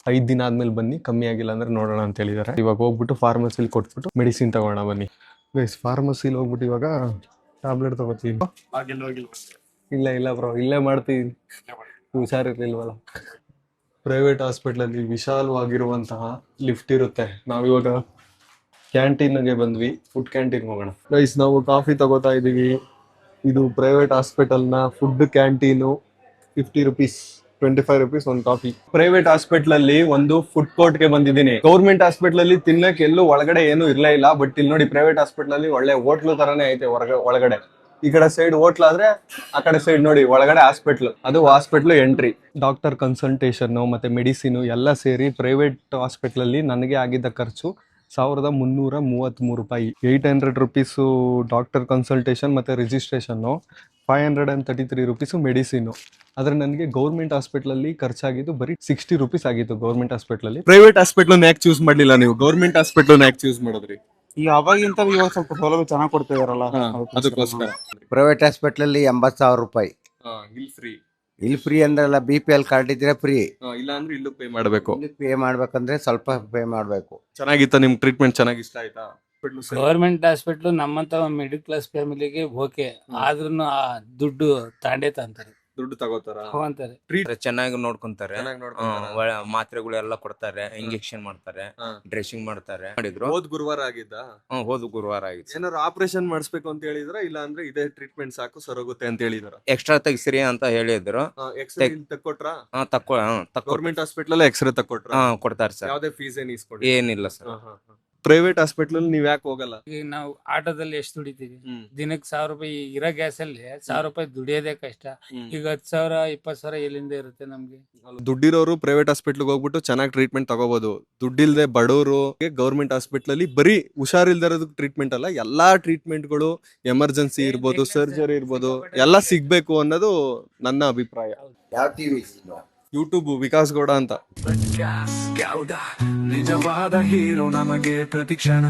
5 ದಿನ ಆದ್ಮೇಲೆ ಬನ್ನಿ, ಕಮ್ಮಿ ಆಗಿಲ್ಲ ಅಂದ್ರೆ ನೋಡೋಣ ಅಂತ ಹೇಳಿದ್ದಾರೆ. ಇವಾಗ ಹೋಗ್ಬಿಟ್ಟು ಫಾರ್ಮಸಿಲಿ ಕೊಟ್ಬಿಟ್ಟು ಮೆಡಿಸಿನ್ ತಗೋಣ ಬನ್ನಿ. ಗೈಸ್, ಫಾರ್ಮಸಿಲಿ ಹೋಗ್ಬಿಟ್ಟು ಇವಾಗ ಟ್ಯಾಬ್ಲೆಟ್ ತಗೋತೀವಿ. ಇಲ್ಲ ಬ್ರೋ, ಇಲ್ಲೇ ಮಾಡ್ತೀವಿ, ಹುಷಾರಿರ್ಲಿಲ್ವಲ್ಲ. ಪ್ರೈವೇಟ್ ಹಾಸ್ಪಿಟ್ಲಲ್ಲಿ ವಿಶಾಲವಾಗಿರುವಂತಹ ಲಿಫ್ಟ್ ಇರುತ್ತೆ. ನಾವಿವಾಗ ಕ್ಯಾಂಟೀನ್ಗೆ ಬಂದ್ವಿ, ಫುಡ್ ಕ್ಯಾಂಟೀನ್ ಹೋಗೋಣ. ಗೈಸ್, ನಾವು ಕಾಫಿ ತಗೋತಾ ಇದೀವಿ. ಇದು ಪ್ರೈವೇಟ್ ಹಾಸ್ಪಿಟಲ್ನ ಫುಡ್ ಕ್ಯಾಂಟೀನು. 50 ರೂಪೀಸ್, 25 ರೂಪೀಸ್ ಒಂದು ಕಾಫಿ. ಪ್ರೈವೇಟ್ ಹಾಸ್ಪಿಟ್ಲಲ್ಲಿ ಒಂದು ಫುಡ್ ಕೋರ್ಟ್ಗೆ ಬಂದಿದ್ದೀನಿ. ಗೌರ್ಮೆಂಟ್ ಹಾಸ್ಪಿಟ್ಲಲ್ಲಿ ತಿನ್ನಕ್ಕೆ ಎಲ್ಲೂ ಒಳಗಡೆ ಏನು ಇರ್ಲೇ ಇಲ್ಲ. ಬಟ್ ಇಲ್ಲಿ ನೋಡಿ ಪ್ರೈವೇಟ್ ಹಾಸ್ಪಿಟ್ಲಲ್ಲಿ ಒಳ್ಳೆ ಹೋಟ್ಲು ತರಾನೇ ಐತೆ ಒಳಗಡೆ. ಈ ಕಡೆ ಸೈಡ್ ಹೋಟ್ಲ್ ಆದ್ರೆ ಆ ಕಡೆ ಸೈಡ್ ನೋಡಿ ಒಳಗಡೆ ಹಾಸ್ಪಿಟ್ಲ್. ಅದು ಹಾಸ್ಪಿಟ್ಲ್ ಎಂಟ್ರಿ. ಡಾಕ್ಟರ್ ಕನ್ಸಲ್ಟೇಷನ್ ಮತ್ತೆ ಮೆಡಿಸಿನ್ ಎಲ್ಲ ಸೇರಿ ಪ್ರೈವೇಟ್ ಹಾಸ್ಪಿಟ್ಲಲ್ಲಿ ನನಗೆ ಆಗಿದ್ದ ಖರ್ಚು 1333 ರೂಪಾಯಿ. 800 ರುಪೀಸು ಡಾಕ್ಟರ್ ಕನ್ಸಲ್ಟೇಷನ್ ಮತ್ತು ರಿಜಿಸ್ಟ್ರೇಷನ್ನು, 533 ರುಪೀಸು ಮೆಡಿಸಿನು. ಆದರೆ ನನಗೆ ಗೌರ್ಮೆಂಟ್ ಹಾಸ್ಪಿಟ್ಲಲ್ಲಿ ಖರ್ಚಾಗಿದ್ದು ಬರೀ 60 ರುಪೀಸ್ ಆಗಿತ್ತು ಗೌರ್ಮೆಂಟ್ ಹಾಸ್ಪಿಟ್ಲಲ್ಲಿ. ಪ್ರೈವೇಟ್ ಹಾಸ್ಪಿಟ್ಲನ್ನ ಯಾಕೆ ಚೂಸ್ ಮಾಡಲಿಲ್ಲ ನೀವು? ಗೌರ್ಮೆಂಟ್ ಹಾಸ್ಪಿಟ್ಲನ್ನ ಯಾಕೆ ಚೂಸ್ ಮಾಡಿದ್ರಿ? ಈಗ ಅವಾಗಿಂತ ಇವಾಗ ಸ್ವಲ್ಪ ಸೌಲಭ್ಯ ಚೆನ್ನಾಗಿ ಕೊಡ್ತಾ ಇದಾರಲ್ಲ, ಅದಕ್ಕೋಸ್ಕರ. ಪ್ರೈವೇಟ್ ಹಾಸ್ಪಿಟ್ಲಲ್ಲಿ 80,000 ರೂಪಾಯಿ. ಇಲ್ಲಿ ಫ್ರೀ, ಇಲ್ಲಿ ಫ್ರೀ ಅಂದ್ರಲ್ಲ, BPL ಕಾರ್ಡ್ ಇದ್ರೆ ಫ್ರೀ. ಇಲ್ಲ ಅಂದ್ರೆ ಇಲ್ಲೂ ಪೇ ಮಾಡಬೇಕು. ಪೇ ಮಾಡ್ಬೇಕಂದ್ರೆ ಸ್ವಲ್ಪ ಪೇ ಮಾಡ್ಬೇಕು. ಚೆನ್ನಾಗಿತ್ತ ನಿಮ್ ಟ್ರೀಟ್ಮೆಂಟ್? ಚೆನ್ನಾಗಿ ಇಷ್ಟ ಆಯ್ತಾ? ಗವರ್ಮೆಂಟ್ ಹಾಸ್ಪಿಟ್ಲು ನಮ್ಮಂತ ಮಿಡಿಲ್ ಕ್ಲಾಸ್ ಫ್ಯಾಮಿಲಿಗೆ ಓಕೆ, ಆದ್ರೂ ಆ ದುಡ್ಡು ತಾಂಡೇ ತಂತಾರೆ, ದುಡ್ಡು ತಗೋತಾರ ಅಂತಾರೆ. ಚೆನ್ನಾಗಿ ನೋಡ್ಕೊಂತಾರೆ, ಚೆನ್ನಾಗಿ ನೋಡ್ಕೊಂತಾರ. ಮಾತ್ರೆಗಳೆಲ್ಲ ಕೊಡ್ತಾರೆ, ಇಂಜೆಕ್ಷನ್ ಮಾಡ್ತಾರೆ, ಡ್ರೆಸ್ಸಿಂಗ್ ಮಾಡ್ತಾರೆ. ಮಾಡಿದ್ರು ಹೋದ್ ಗುರುವಾರ ಆಗಿದ್ದ? ಹೋದ ಗುರುವಾರ ಆಗಿತ್ತು. ಏನಾದ್ರು ಆಪರೇಷನ್ ಮಾಡಿಸ್ಬೇಕು ಅಂತ ಹೇಳಿದ್ರ, ಇಲ್ಲ ಅಂದ್ರೆ ಇದೇ ಟ್ರೀಟ್ಮೆಂಟ್ ಸಾಕು ಸರೋಗುತ್ತೆ ಅಂತ ಹೇಳಿದಾರ? ಎಕ್ಸ್ಟ್ರಾ ತೆಗಿಸಿರಿ ಅಂತ ಹೇಳಿದ್ರು. ಎಕ್ಸ್ರೇ ತಕ್ಕೊಟ್ರ? ತಕ್ಕೋ ಗೌರ್ಮೆಂಟ್ ಹಾಸ್ಪಿಟಲ್ ಎಕ್ಸ್ರೇ ತಕ್ಕೊಟ್ರ? ಕೊಡ್ತಾರೆ ಸರ್. ಯಾವ್ದೇ ಫೀಸ್ ಏನ್ ಇಸ್ಕೊಡಿ? ಏನಿಲ್ಲ ಸರ್. ಪ್ರೈವೇಟ್ ಹಾಸ್ಪಿಟಲ್ ನೀವ್ ಯಾಕೆ ಹೋಗಲ್ಲ? ಈಗ ನಾವು ಆಟೋದಲ್ಲಿ ಎಷ್ಟು ದುಡಿತೀವಿ, ದಿನಕ್ಕೆ 1000 ರೂಪಾಯಿ ಇರೋ ಗ್ಯಾಸ್ ಅಲ್ಲಿ 1000 ರೂಪಾಯಿ ದುಡಿಯೋದೇ ಕಷ್ಟ. ಈಗ 10,000 20,000 ಎಲ್ಲಿಂದ ಇರುತ್ತೆ ನಮ್ಗೆ? ದುಡ್ಡಿರೋರು ಪ್ರೈವೇಟ್ ಹಾಸ್ಪಿಟ್ಲ್ಗೆ ಹೋಗ್ಬಿಟ್ಟು ಚೆನ್ನಾಗಿ ಟ್ರೀಟ್ಮೆಂಟ್ ತಗೋಬಹುದು. ದುಡ್ಡಿಲ್ದೆ ಬಡವರು ಗೌರ್ಮೆಂಟ್ ಹಾಸ್ಪಿಟಲ್ ಅಲ್ಲಿ ಬರೀ ಹುಷಾರಿಲ್ದಿರೋದಕ್ಕೆ ಟ್ರೀಟ್ಮೆಂಟ್ ಅಲ್ಲ, ಎಲ್ಲಾ ಟ್ರೀಟ್ಮೆಂಟ್ಗಳು, ಎಮರ್ಜೆನ್ಸಿ ಇರ್ಬೋದು, ಸರ್ಜರಿ ಇರ್ಬೋದು, ಎಲ್ಲ ಸಿಗ್ಬೇಕು ಅನ್ನೋದು ನನ್ನ ಅಭಿಪ್ರಾಯ. ಯಾವ ಟಿವಿ? ಯೂಟ್ಯೂಬ್ ವಿಕಾಸ್ ಗೌಡ ಅಂತ. ನಿಜವಾದ ಹೀರೋ ನಮಗೆ ಪ್ರತಿಕ್ಷಣ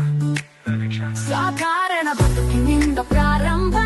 ಸಾಧಾರಣ ಬದುಕಿನಿಂದ ಪ್ರಾರಂಭ